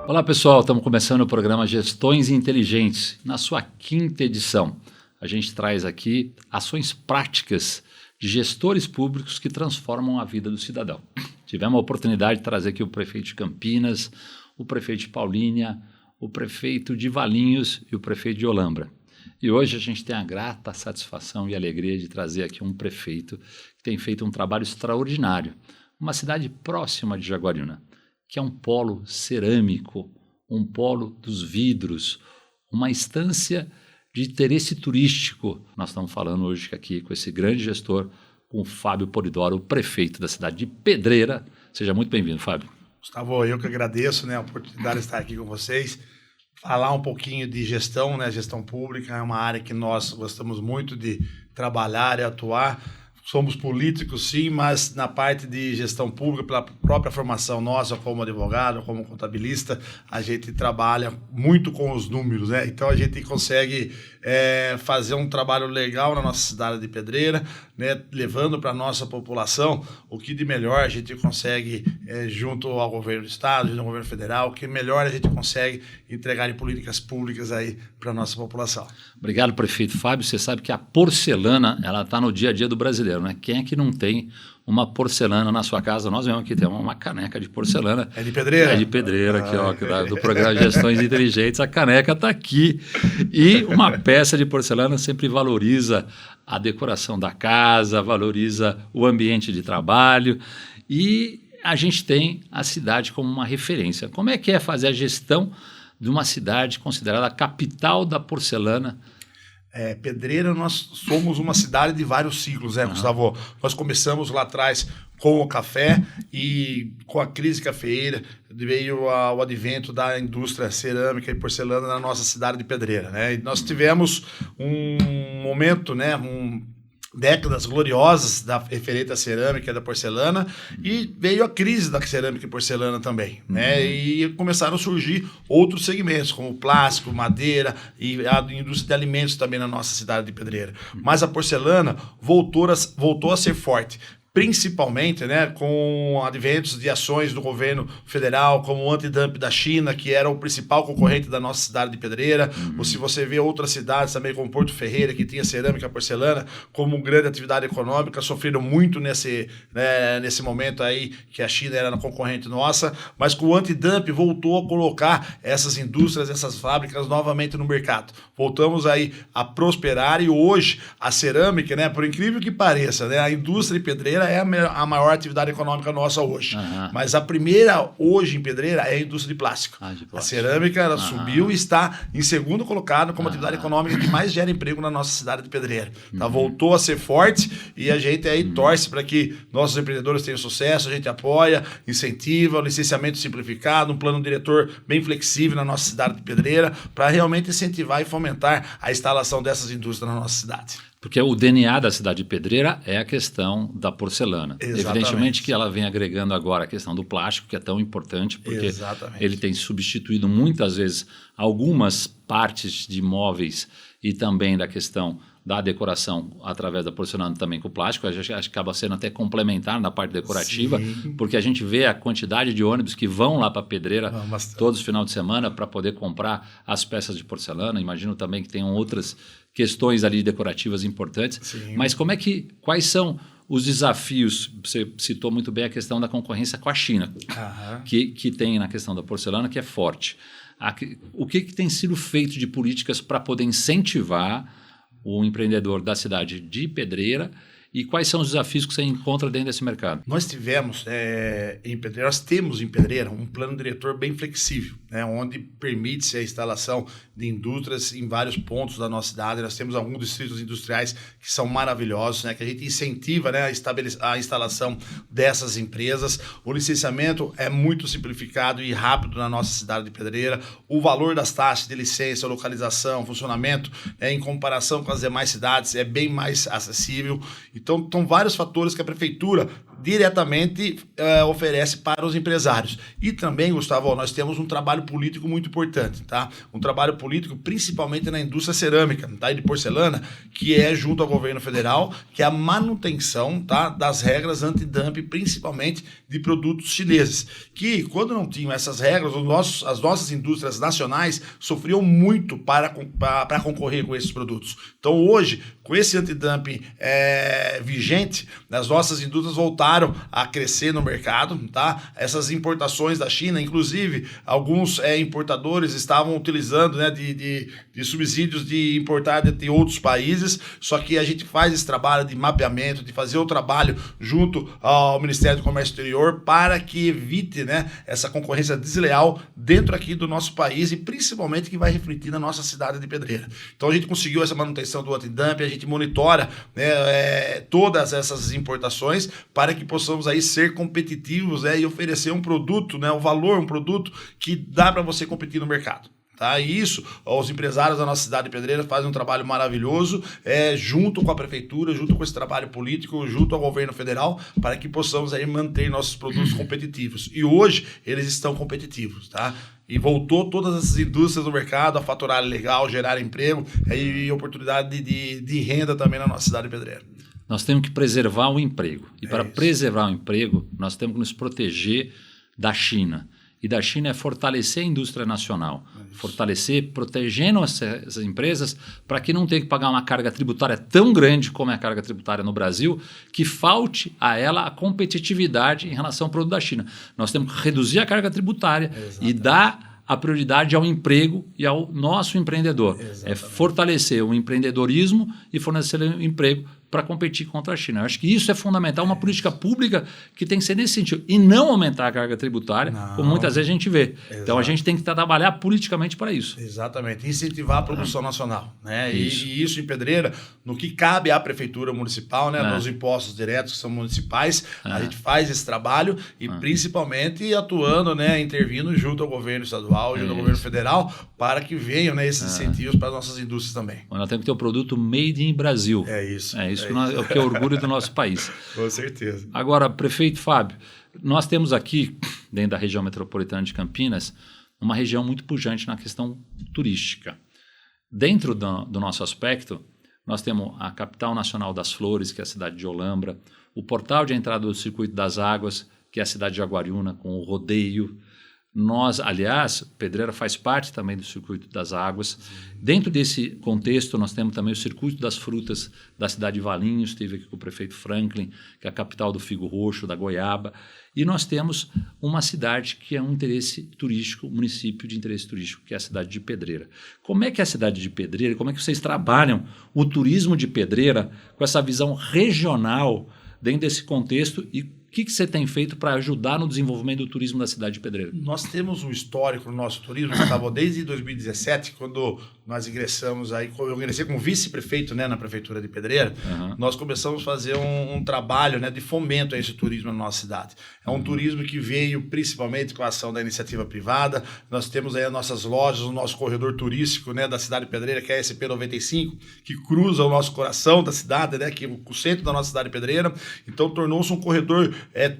Olá pessoal, estamos começando o programa Gestões Inteligentes, na sua 5ª edição. A gente traz aqui ações práticas de gestores públicos que transformam a vida do cidadão. Tivemos a oportunidade de trazer aqui o prefeito de Campinas, o prefeito de Paulínia, o prefeito de Valinhos e o prefeito de Olambra. E hoje a gente tem a grata satisfação e alegria de trazer aqui um prefeito que tem feito um trabalho extraordinário, uma cidade próxima de Jaguariúna, que é um polo cerâmico, um polo dos vidros, uma instância de interesse turístico. Nós estamos falando hoje aqui com esse grande gestor, com o Fábio Polidoro, o prefeito da cidade de Pedreira. Seja muito bem-vindo, Fábio. Gustavo, eu que agradeço, a oportunidade de estar aqui com vocês, falar um pouquinho de gestão, gestão pública é uma área que nós gostamos muito de trabalhar e atuar. Somos políticos, sim, mas na parte de gestão pública, pela própria formação nossa como advogado, como contabilista, a gente trabalha muito com os números, Então a gente consegue fazer um trabalho legal na nossa cidade de Pedreira, levando para a nossa população o que de melhor a gente consegue junto ao governo do estado, junto ao governo federal, o que melhor a gente consegue entregar em políticas públicas aí para a nossa população. Obrigado, prefeito Fábio. Você sabe que a porcelana, ela está no dia a dia do brasileiro, Quem é que não tem uma porcelana na sua casa? Nós mesmo aqui temos uma caneca de porcelana. É de Pedreira? É de Pedreira, aqui, do programa Gestões Inteligentes. A caneca está aqui. E uma peça de porcelana sempre valoriza a decoração da casa, valoriza o ambiente de trabalho. E a gente tem a cidade como uma referência. Como é que é fazer a gestão de uma cidade considerada a capital da porcelana? Pedreira, nós somos uma cidade de vários ciclos, Gustavo? Nós começamos lá atrás com o café e com a crise cafeeira veio o advento da indústria cerâmica e porcelana na nossa cidade de Pedreira, E nós tivemos um momento, décadas gloriosas da referente à cerâmica e da porcelana, e veio a crise da cerâmica e porcelana também, E começaram a surgir outros segmentos, como plástico, madeira e a indústria de alimentos também na nossa cidade de Pedreira. Mas a porcelana voltou a ser forte, principalmente com adventos de ações do governo federal, como o antidumping da China, que era o principal concorrente da nossa cidade de Pedreira, ou se você vê outras cidades também, como Porto Ferreira, que tinha cerâmica e porcelana, como grande atividade econômica, sofreram muito nesse momento aí, que a China era a concorrente nossa, mas com o antidumping voltou a colocar essas indústrias, essas fábricas novamente no mercado. Voltamos aí a prosperar, e hoje a cerâmica, por incrível que pareça, a indústria de Pedreira é a maior atividade econômica nossa hoje. Mas a primeira hoje em Pedreira é a indústria de plástico. A cerâmica ela subiu e está em segundo colocado como atividade econômica que mais gera emprego na nossa cidade de Pedreira. Voltou a ser forte, e a gente aí torce para que nossos empreendedores tenham sucesso, a gente apoia, incentiva, o licenciamento simplificado, um plano diretor bem flexível na nossa cidade de Pedreira, para realmente incentivar e fomentar a instalação dessas indústrias na nossa cidade. Porque o DNA da cidade de Pedreira é a questão da porcelana. Exatamente. Evidentemente que ela vem agregando agora a questão do plástico, que é tão importante, porque ele tem substituído muitas vezes algumas partes de móveis e também da questão da decoração através da porcelana também com o plástico. A gente acaba sendo até complementar na parte decorativa, porque a gente vê a quantidade de ônibus que vão lá para Pedreira todos os finais de semana para poder comprar as peças de porcelana. Imagino também que tenham outras questões ali decorativas importantes. Mas quais são os desafios? Você citou muito bem a questão da concorrência com a China, que tem na questão da porcelana, que é forte. O que tem sido feito de políticas para poder incentivar o empreendedor da cidade de Pedreira, e quais são os desafios que você encontra dentro desse mercado? Nós tivemos nós temos em Pedreira um plano diretor bem flexível, onde permite-se a instalação de indústrias em vários pontos da nossa cidade. Nós temos alguns distritos industriais que são maravilhosos, que a gente incentiva a instalação dessas empresas. O licenciamento é muito simplificado e rápido na nossa cidade de Pedreira. O valor das taxas de licença, localização, funcionamento, em comparação com as demais cidades, é bem mais acessível. Então, são vários fatores que a prefeitura diretamente oferece para os empresários. E também, Gustavo, nós temos um trabalho político muito importante, tá? Um trabalho político principalmente na indústria cerâmica, tá? E de porcelana, que é junto ao governo federal, que é a manutenção, tá? Das regras antidumping, principalmente de produtos chineses, que quando não tinham essas regras, as nossas indústrias nacionais sofriam muito para concorrer com esses produtos. Então hoje, com esse antidumping vigente, as nossas indústrias voltaram a crescer no mercado, tá? Essas importações da China, inclusive, alguns importadores estavam utilizando, né, de subsídios de importar de outros países, só que a gente faz esse trabalho de mapeamento, de fazer o trabalho junto ao Ministério do Comércio Exterior para que evite, né, essa concorrência desleal dentro aqui do nosso país e principalmente que vai refletir na nossa cidade de Pedreira. Então a gente conseguiu essa manutenção do antidumping, a gente monitora, né, todas essas importações para que possamos aí ser competitivos, né, e oferecer um produto, né, um produto que dá para você competir no mercado. Tá? E isso, os empresários da nossa cidade de Pedreira fazem um trabalho maravilhoso, junto com a prefeitura, junto com esse trabalho político, junto ao governo federal, para que possamos aí manter nossos produtos competitivos. E hoje eles estão competitivos, tá? E voltou todas essas indústrias do mercado a faturar legal, gerar emprego e oportunidade de renda também na nossa cidade de Pedreira. Nós temos que preservar o emprego. E para preservar o emprego, nós temos que nos proteger da China. E da China é fortalecer a indústria nacional. Fortalecer, protegendo essas empresas para que não tenha que pagar uma carga tributária tão grande como é a carga tributária no Brasil, que falte a ela a competitividade em relação ao produto da China. Nós temos que reduzir a carga tributária e dar a prioridade ao emprego e ao nosso empreendedor. Exatamente. É fortalecer o empreendedorismo e fornecer o emprego para competir contra a China. Eu acho que isso é fundamental, uma política pública que tem que ser nesse sentido. E não aumentar a carga tributária, como muitas vezes a gente vê. Exato. Então a gente tem que trabalhar politicamente para isso. Exatamente. Incentivar a produção nacional. Né? E isso em Pedreira, no que cabe à Prefeitura Municipal, né? Nos impostos diretos que são municipais, a gente faz esse trabalho e principalmente atuando, né? Intervindo junto ao governo estadual, junto ao governo federal, para que venham, né, esses incentivos para as nossas indústrias também. Nós temos que ter o produto made in Brasil. É isso. É o que é orgulho do nosso país. Com certeza. Agora, prefeito Fábio, nós temos aqui, dentro da região metropolitana de Campinas, uma região muito pujante na questão turística. Dentro do nosso aspecto, nós temos a capital nacional das flores, que é a cidade de Olambra, o portal de entrada do Circuito das Águas, que é a cidade de Jaguariúna, com o rodeio. Nós, aliás, Pedreira faz parte também do Circuito das Águas. Dentro desse contexto, nós temos também o Circuito das Frutas da cidade de Valinhos, esteve aqui com o prefeito Franklin, que é a capital do figo roxo, da goiaba. E nós temos uma cidade que é um interesse turístico, um município de interesse turístico, que é a cidade de Pedreira. Como é que é a cidade de Pedreira, como é que vocês trabalham o turismo de Pedreira com essa visão regional dentro desse contexto e o que você tem feito para ajudar no desenvolvimento do turismo da cidade de Pedreira? Nós temos um histórico no nosso turismo, que estava desde 2017, quando nós ingressamos aí, eu ingressei como vice-prefeito, né, na prefeitura de Pedreira, nós começamos a fazer um trabalho, né, de fomento a esse turismo na nossa cidade. É um turismo que veio principalmente com a ação da iniciativa privada. Nós temos aí as nossas lojas, o nosso corredor turístico, né, da cidade de Pedreira, que é a SP95, que cruza o nosso coração da cidade, né, que é o centro da nossa cidade de Pedreira. Então tornou-se um corredor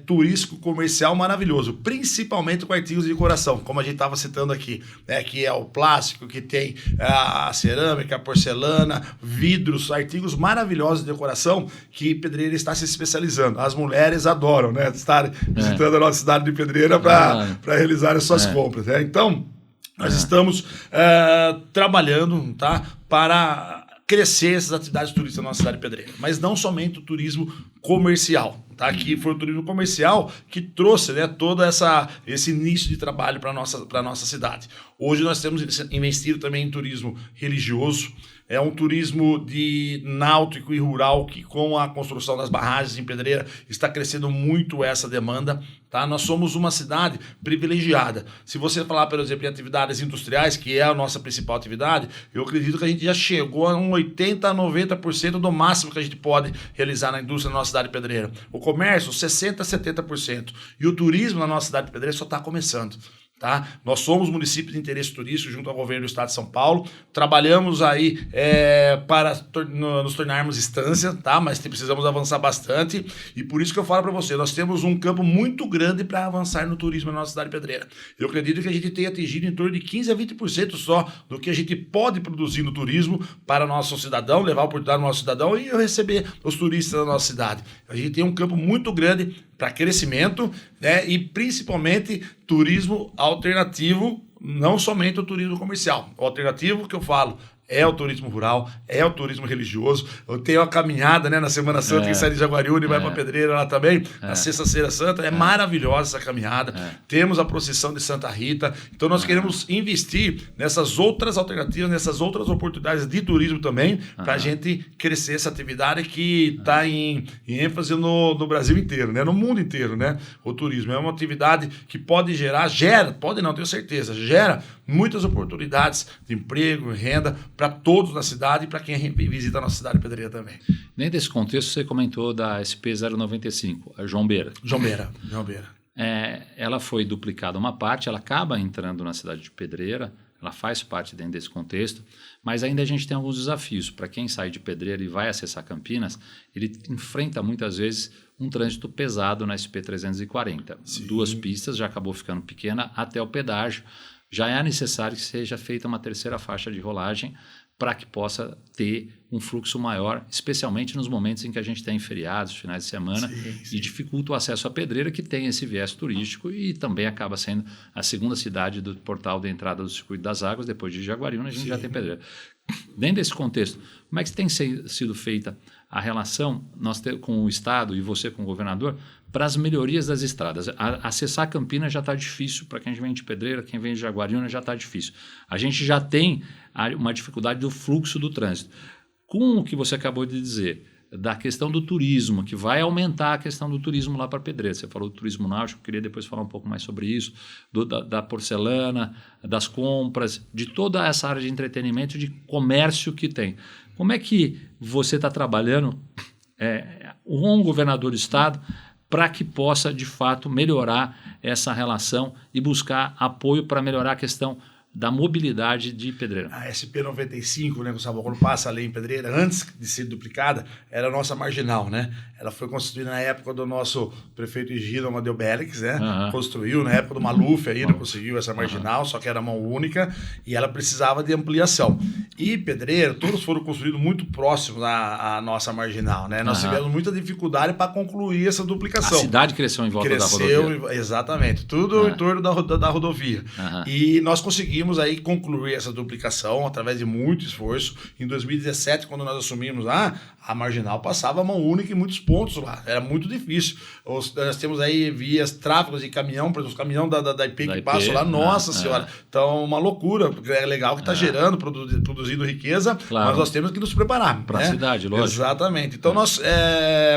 turístico comercial maravilhoso, principalmente com artigos de decoração, como a gente estava citando aqui, né, que é o plástico, que tem a cerâmica, a porcelana, vidros, artigos maravilhosos de decoração que Pedreira está se especializando. As mulheres adoram, né, estar visitando a nossa cidade de Pedreira para realizar as suas compras. Né? Então, nós estamos trabalhando, tá, para crescer essas atividades turísticas na nossa cidade de Pedreira, mas não somente o turismo comercial, tá? Que foi o turismo comercial que trouxe, né, todo esse início de trabalho para a nossa cidade. Hoje nós temos investido também em turismo religioso, é um turismo de náutico e rural que com a construção das barragens em Pedreira está crescendo muito essa demanda. Tá? Nós somos uma cidade privilegiada. Se você falar, por exemplo, em atividades industriais, que é a nossa principal atividade, eu acredito que a gente já chegou a um 80% a 90% do máximo que a gente pode realizar na indústria na nossa cidade de Pedreira. O comércio, 60% a 70%. E o turismo na nossa cidade de Pedreira só está começando. Tá? Nós somos município de interesse turístico junto ao governo do estado de São Paulo, trabalhamos aí para nos tornarmos instância, tá? Mas precisamos avançar bastante e por isso que eu falo para você, nós temos um campo muito grande para avançar no turismo na nossa cidade pedreira. Eu acredito que a gente tenha atingido em torno de 15% a 20% só do que a gente pode produzir no turismo para o nosso cidadão, levar a oportunidade ao nosso cidadão e receber os turistas da nossa cidade. A gente tem um campo muito grande para crescimento, né? E principalmente turismo alternativo, não somente o turismo comercial. O alternativo que eu falo é o turismo rural, é o turismo religioso. Eu tenho a caminhada, né, na Semana Santa, que sai de Jaguariúna e vai para Pedreira lá também, na Sexta-feira Santa. É maravilhosa essa caminhada. Temos a procissão de Santa Rita. Então nós queremos investir nessas outras alternativas, nessas outras oportunidades de turismo também, para a gente crescer essa atividade que está em ênfase no Brasil inteiro, né, no mundo inteiro, né? O turismo é uma atividade que pode pode não, tenho certeza, gera muitas oportunidades de emprego, renda para todos na cidade e para quem visita a nossa cidade pedreira também. Dentro desse contexto, você comentou da SP095, a João Beira. João Beira. Ela foi duplicada uma parte, ela acaba entrando na cidade de Pedreira, ela faz parte dentro desse contexto, mas ainda a gente tem alguns desafios. Para quem sai de Pedreira e vai acessar Campinas, ele enfrenta muitas vezes um trânsito pesado na SP340. Sim. 2 pistas, já acabou ficando pequena até o pedágio. Já é necessário que seja feita uma terceira faixa de rolagem para que possa ter um fluxo maior, especialmente nos momentos em que a gente tem feriados, finais de semana, e dificulta o acesso à Pedreira, que tem esse viés turístico e também acaba sendo a segunda cidade do portal de entrada do Circuito das Águas. Depois de Jaguariúna, a gente já tem Pedreira. Dentro desse contexto, como é que tem sido feita a relação com o Estado e você com o governador para as melhorias das estradas? Acessar Campinas já está difícil, para quem vem de Pedreira, quem vem de Jaguariúna já está difícil. A gente já tem uma dificuldade do fluxo do trânsito. Com o que você acabou de dizer, da questão do turismo, que vai aumentar a questão do turismo lá para Pedreira. Você falou do turismo náutico, queria depois falar um pouco mais sobre isso, da porcelana, das compras, de toda essa área de entretenimento, de comércio que tem. Como é que você está trabalhando com o governador do estado para que possa, de fato, melhorar essa relação e buscar apoio para melhorar a questão da mobilidade de Pedreira? A SP95, né, Gustavo, quando passa ali em Pedreira, antes de ser duplicada, era a nossa marginal, né? Ela foi construída na época do nosso prefeito Egídio Amadeu Bélix, né? Construiu na época do Maluf ainda, conseguiu essa marginal, só que era mão única e ela precisava de ampliação. E Pedreira, todos foram construídos muito próximos à nossa marginal, né? Nós tivemos muita dificuldade para concluir essa duplicação. A cidade cresceu em volta da rodovia. Exatamente, tudo em torno da rodovia. E nós conseguimos aí concluir essa duplicação através de muito esforço. Em 2017, quando nós assumimos lá, a marginal passava a mão única em muitos pontos lá. Era muito difícil. Nós temos aí vias, tráfegos de caminhão, por exemplo, os caminhão da IP que passam lá, nossa senhora. Então, uma loucura. É legal que está gerando, produzindo riqueza, mas nós temos que nos preparar. Para a cidade, lógico. Exatamente. Então, nós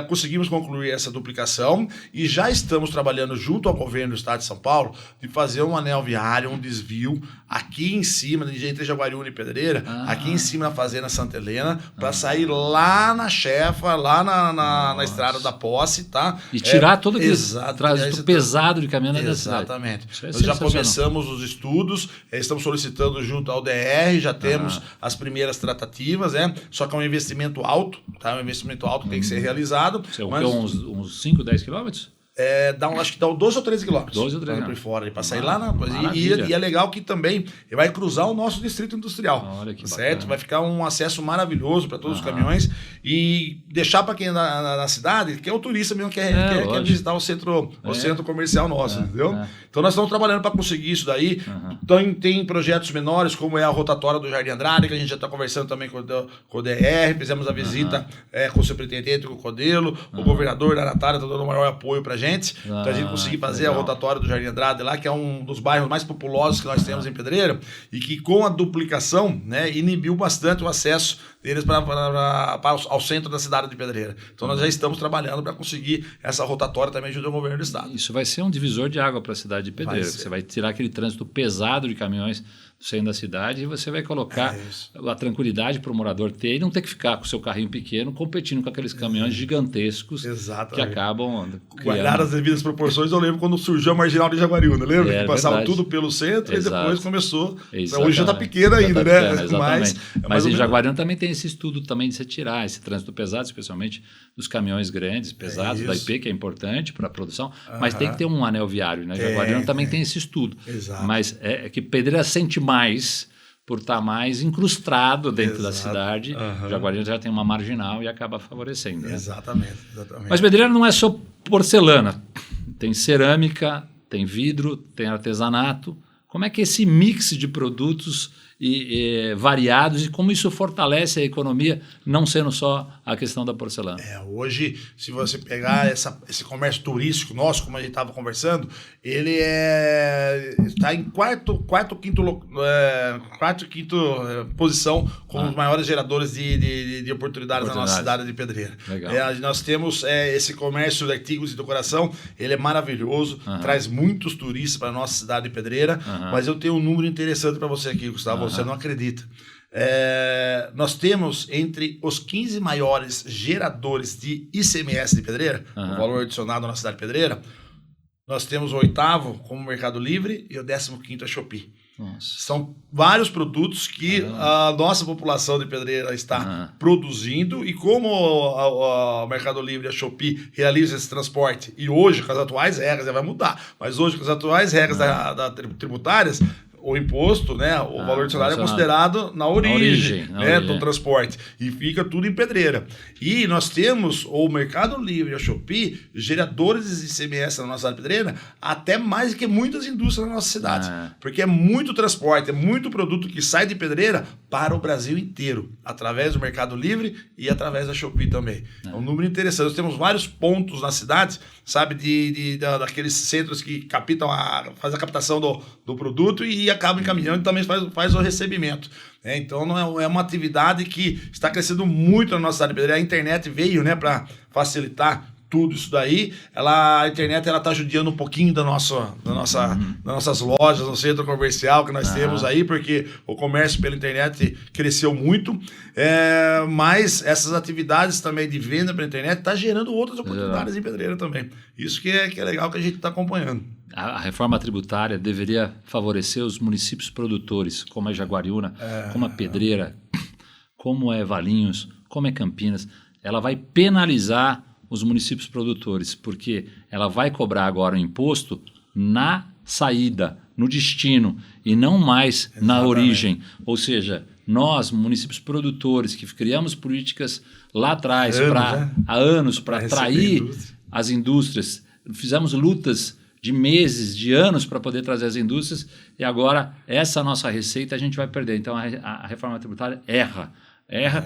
conseguimos concluir essa duplicação e já estamos trabalhando junto ao governo do estado de São Paulo de fazer um anel viário, um desvio aqui em cima, entre Jaguariúna e Pedreira, aqui em cima na Fazenda Santa Helena, para sair lá na Chefa, lá na Estrada da Posse, tá? E tirar todo aquele trânsito pesado de caminhão da cidade. Exatamente. Nós já começamos os estudos, estamos solicitando junto ao DR, já temos as primeiras tratativas, né? Só que é um investimento alto, tá? Um investimento alto que tem que ser realizado. Uns 5, 10 quilômetros? Acho que dá 12 ou 13 quilômetros. 12 ou 13 quilômetros. Por fora, para sair lá na coisa. E é legal que também vai cruzar o nosso distrito industrial. Olha que certo? Bacana. Vai ficar um acesso maravilhoso para todos os caminhões e deixar para quem na cidade, que é o turista mesmo que quer visitar o centro comercial nosso, entendeu? Então nós estamos trabalhando para conseguir isso daí. Então tem projetos menores, como é a rotatória do Jardim Andrade, que a gente já está conversando também com o DR, fizemos a visita com o superintendente, com o Codelo, o governador da Natália está dando o maior apoio para a gente, para a gente conseguir fazer a rotatória do Jardim Andrade lá, que é um dos bairros mais populosos que nós temos em Pedreira, e que com a duplicação, né, inibiu bastante o acesso deles ao centro da cidade de Pedreira. Então nós já estamos trabalhando para conseguir essa rotatória também junto ao governo do estado. Isso vai ser um divisor de água para a cidade de Pedreira. Você vai tirar aquele trânsito pesado de caminhões do centro da cidade e você vai colocar a tranquilidade para o morador ter e não ter que ficar com o seu carrinho pequeno competindo com aqueles caminhões gigantescos que acabam guardar as devidas proporções. Eu lembro quando surgiu a Marginal de Jaguariúna, lembra? Que passava tudo pelo centro e depois começou. Hoje já está pequeno ainda, né? Mas em Jaguariúna também tem esse estudo também de você tirar esse trânsito pesado, especialmente dos caminhões grandes, pesados, da IP, que é importante para a produção, mas tem que ter um anel viário, né? Jaguariúna também tem esse estudo. Mas é que Pedreira sente mais por estar mais incrustado dentro da cidade. Jaguariúna já tem uma marginal e acaba favorecendo. Né? Exatamente. Mas Pedreira não é só porcelana. Tem cerâmica, tem vidro, tem artesanato. Como é que esse mix de produtos variados e como isso fortalece a economia, não sendo só a questão da porcelana? Hoje, se você pegar esse comércio turístico nosso, como a gente estava conversando, ele está em quarto, quinto posição como os maiores geradores de oportunidades na nossa cidade de Pedreira. Nós temos esse comércio de artigos de decoração, ele é maravilhoso, traz muitos turistas para a nossa cidade de Pedreira, mas eu tenho um número interessante para você aqui, Gustavo. Você não acredita. Nós temos entre os 15 maiores geradores de ICMS de Pedreira, o valor adicionado na cidade de Pedreira, nós temos o 8º como Mercado Livre e o 15º a Shopee. São vários produtos que a nossa população de Pedreira está produzindo e como o Mercado Livre e a Shopee realizam esse transporte e hoje com as atuais regras, já vai mudar, mas hoje com as atuais regras tributárias, o imposto, né, o valor adicionado é considerado na origem do transporte e fica tudo em Pedreira. E nós temos o Mercado Livre e a Shopee, geradores de ICMS na nossa cidade de Pedreira, até mais do que muitas indústrias na nossa cidade. Porque é muito transporte, é muito produto que sai de Pedreira para o Brasil inteiro, através do Mercado Livre e através da Shopee também. É um número interessante. Nós temos vários pontos na cidade, sabe, daqueles centros que faz a captação do produto e acaba encaminhando e também faz o recebimento. Então não é uma atividade que está crescendo muito na nossa cidade de Pedreira. A internet veio, né, para facilitar tudo isso daí. A internet está judiando um pouquinho das nossas lojas no centro comercial que nós temos aí, porque o comércio pela internet cresceu muito. Mas essas atividades também de venda pela internet estão gerando outras oportunidades em Pedreira também. Isso que é legal que a gente está acompanhando. A reforma tributária deveria favorecer os municípios produtores, como é Jaguariúna, como é Pedreira, como é Valinhos, como é Campinas. Ela vai penalizar os municípios produtores, porque ela vai cobrar agora o imposto na saída, no destino, e não mais na origem. Ou seja, nós, municípios produtores, que criamos políticas lá atrás, há anos, para atrair as indústrias, fizemos lutas de meses, de anos para poder trazer as indústrias e agora essa nossa receita a gente vai perder. Então a reforma tributária erra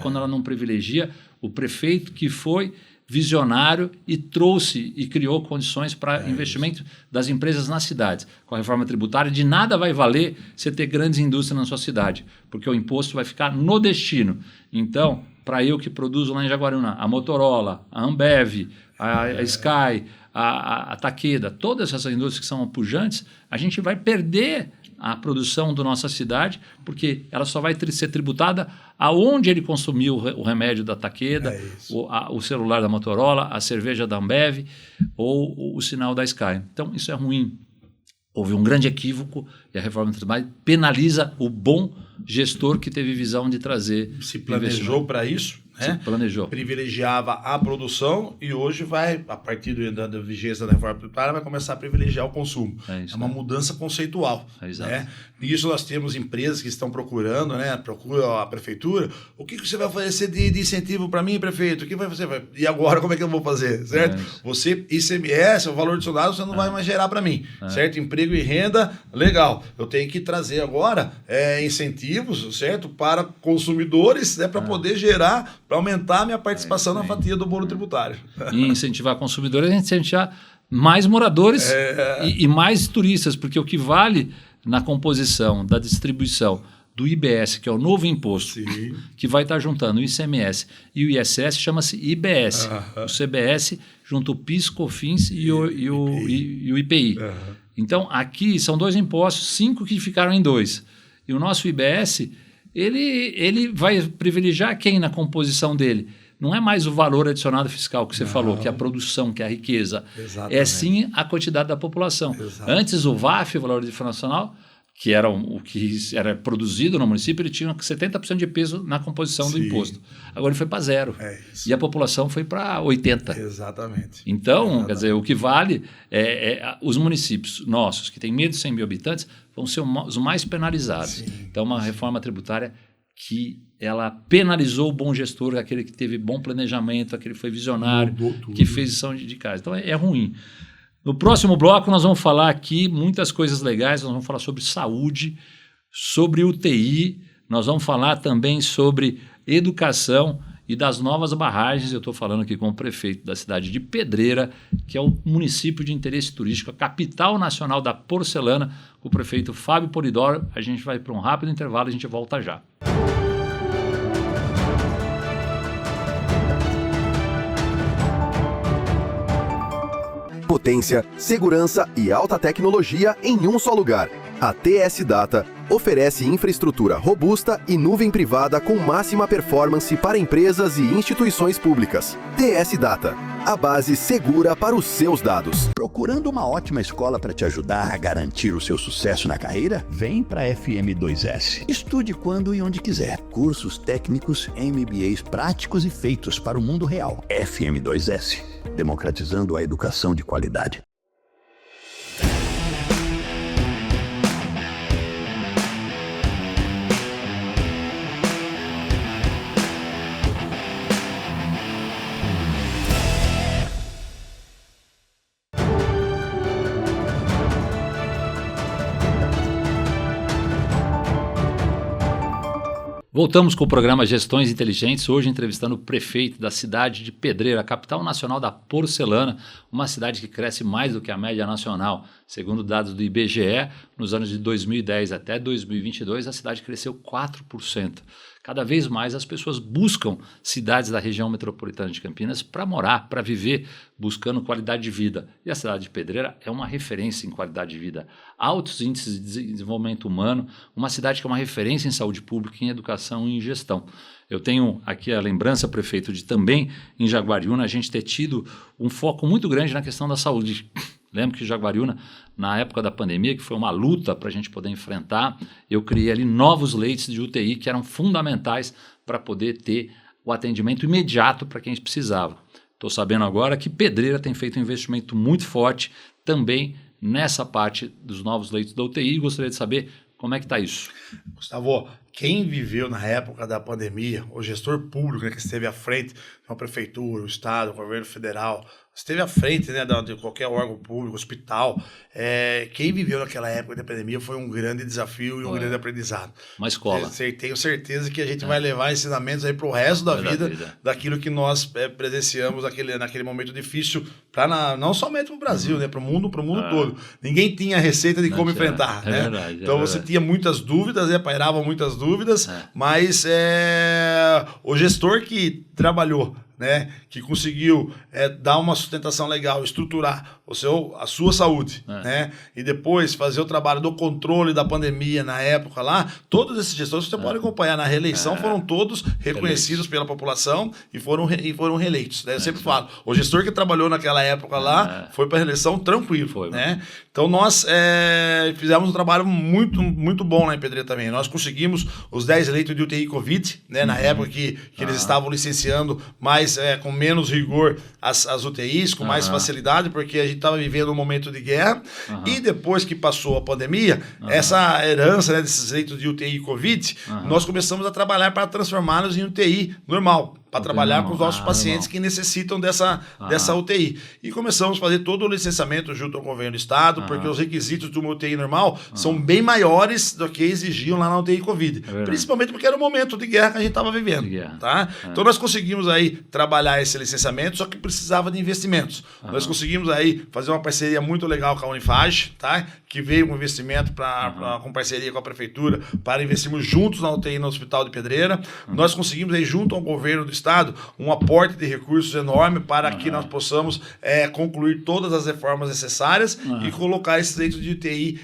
quando ela não privilegia o prefeito que foi visionário e trouxe e criou condições para investimento das empresas nas cidades. Com a reforma tributária, de nada vai valer você ter grandes indústrias na sua cidade, porque o imposto vai ficar no destino. Então, para eu que produzo lá em Jaguariúna, a Motorola, a Ambev, a Sky, a Takeda, todas essas indústrias que são pujantes, a gente vai perder a produção da nossa cidade, porque ela só vai ser tributada aonde ele consumiu o remédio da Takeda, o celular da Motorola, a cerveja da Ambev ou o sinal da Sky. Então, isso é ruim. Houve um grande equívoco e a reforma tributária penaliza o bom gestor que teve visão de trazer. Se planejou para isso. Planejou. Privilegiava a produção e hoje vai, a partir da vigência da reforma tributária, vai começar a privilegiar o consumo. É uma mudança conceitual. Nisso nós temos empresas que estão procurando, procura a prefeitura, o que você vai oferecer de incentivo para mim, prefeito? O que vai fazer? E agora como é que eu vou fazer? Certo? Você, ICMS, o valor adicionado, você não vai mais gerar para mim. Certo? Emprego e renda, legal. Eu tenho que trazer agora incentivos, certo? Para consumidores, para poder gerar, para aumentar a minha participação na fatia do bolo tributário. E incentivar consumidores, a gente incentivar mais moradores e mais turistas, porque o que vale na composição da distribuição do IBS, que é o novo imposto, Sim. que vai estar juntando o ICMS e o ISS, chama-se IBS. O CBS junto o PIS, COFINS e o IPI. Então, aqui são 2 impostos, 5 que ficaram em 2. E o nosso IBS, ele vai privilegiar quem na composição dele? Não é mais o valor adicionado fiscal que você falou, que é a produção, que é a riqueza. Exatamente. É sim a quantidade da população. Exato. Antes, o VAF, o valor nacional, que era o que era produzido no município, ele tinha 70% de peso na composição do imposto. Agora ele foi para 0. E a população foi para 80%. Exatamente. Então, quer dizer, o que vale os municípios nossos, que têm menos de 100 mil habitantes, vão ser os mais penalizados. Sim. Então, uma reforma tributária que ela penalizou o bom gestor, aquele que teve bom planejamento, aquele que foi visionário, que fez lição de casa. Então, é ruim. No próximo bloco, nós vamos falar aqui muitas coisas legais, nós vamos falar sobre saúde, sobre UTI, nós vamos falar também sobre educação e das novas barragens. Eu estou falando aqui com o prefeito da cidade de Pedreira, que é o município de interesse turístico, a capital nacional da porcelana, com o prefeito Fábio Polidoro. A gente vai para um rápido intervalo e a gente volta já. Potência, segurança e alta tecnologia em um só lugar. A TS Data oferece infraestrutura robusta e nuvem privada com máxima performance para empresas e instituições públicas. TS Data, a base segura para os seus dados. Procurando uma ótima escola para te ajudar a garantir o seu sucesso na carreira? Vem para a FM2S. Estude quando e onde quiser. Cursos técnicos, MBAs práticos e feitos para o mundo real. FM2S, democratizando a educação de qualidade. Voltamos com o programa Gestões Inteligentes, hoje entrevistando o prefeito da cidade de Pedreira, a capital nacional da porcelana, uma cidade que cresce mais do que a média nacional. Segundo dados do IBGE, nos anos de 2010 até 2022, a cidade cresceu 4%. Cada vez mais as pessoas buscam cidades da região metropolitana de Campinas para morar, para viver, buscando qualidade de vida. E a cidade de Pedreira é uma referência em qualidade de vida. Altos índices de desenvolvimento humano, uma cidade que é uma referência em saúde pública, em educação e em gestão. Eu tenho aqui a lembrança, prefeito, de também em Jaguariúna a gente ter tido um foco muito grande na questão da saúde. Lembro que Jaguariúna, na época da pandemia, que foi uma luta para a gente poder enfrentar, eu criei ali novos leitos de UTI que eram fundamentais para poder ter o atendimento imediato para quem precisava. Estou sabendo agora que Pedreira tem feito um investimento muito forte também nessa parte dos novos leitos da UTI. Gostaria de saber como é que está isso. Gustavo, quem viveu na época da pandemia, o gestor público, né, que esteve à frente de uma prefeitura, o Estado, o governo federal, esteve à frente, né, de qualquer órgão público, hospital, quem viveu naquela época da pandemia foi um grande desafio e um grande aprendizado. Uma escola. Tenho certeza que a gente vai levar ensinamentos aí para o resto da vida daquilo que nós presenciamos naquele momento difícil, não somente para o Brasil, né, para o mundo todo. Ninguém tinha receita de como enfrentar. Né? Verdade, então você tinha muitas dúvidas, pairavam muitas dúvidas, mas o gestor que trabalhou, né, que conseguiu dar uma sustentação legal, estruturar a sua saúde, né, e depois fazer o trabalho do controle da pandemia na época lá, todos esses gestores, você pode acompanhar na reeleição, foram todos reconhecidos pela população e foram reeleitos. Né? Eu sempre falo, o gestor que trabalhou naquela época lá foi para a reeleição tranquilo. Né? Então nós fizemos um trabalho muito, muito bom lá em Pedreira também. Nós conseguimos os 10 leitos de UTI Covid, né, na época que eles estavam licenciando com menos rigor as UTIs, com mais facilidade, porque a gente estava vivendo um momento de guerra. E depois que passou a pandemia, essa herança, né, desses leitos de UTI Covid, nós começamos a trabalhar para transformá-los em UTI normal. para trabalhar com os nossos pacientes que necessitam dessa UTI. E começamos a fazer todo o licenciamento junto ao governo do estado, porque os requisitos de uma UTI normal são bem maiores do que exigiam lá na UTI Covid. Principalmente porque era o momento de guerra que a gente estava vivendo. Tá? Então nós conseguimos aí trabalhar esse licenciamento, só que precisava de investimentos. Nós conseguimos aí fazer uma parceria muito legal com a Unifage, tá? Que veio um investimento com parceria com a prefeitura para investirmos juntos na UTI no Hospital de Pedreira. Nós conseguimos aí junto ao governo do estado um aporte de recursos enorme para que nós possamos concluir todas as reformas necessárias e colocar esses leitos de UTI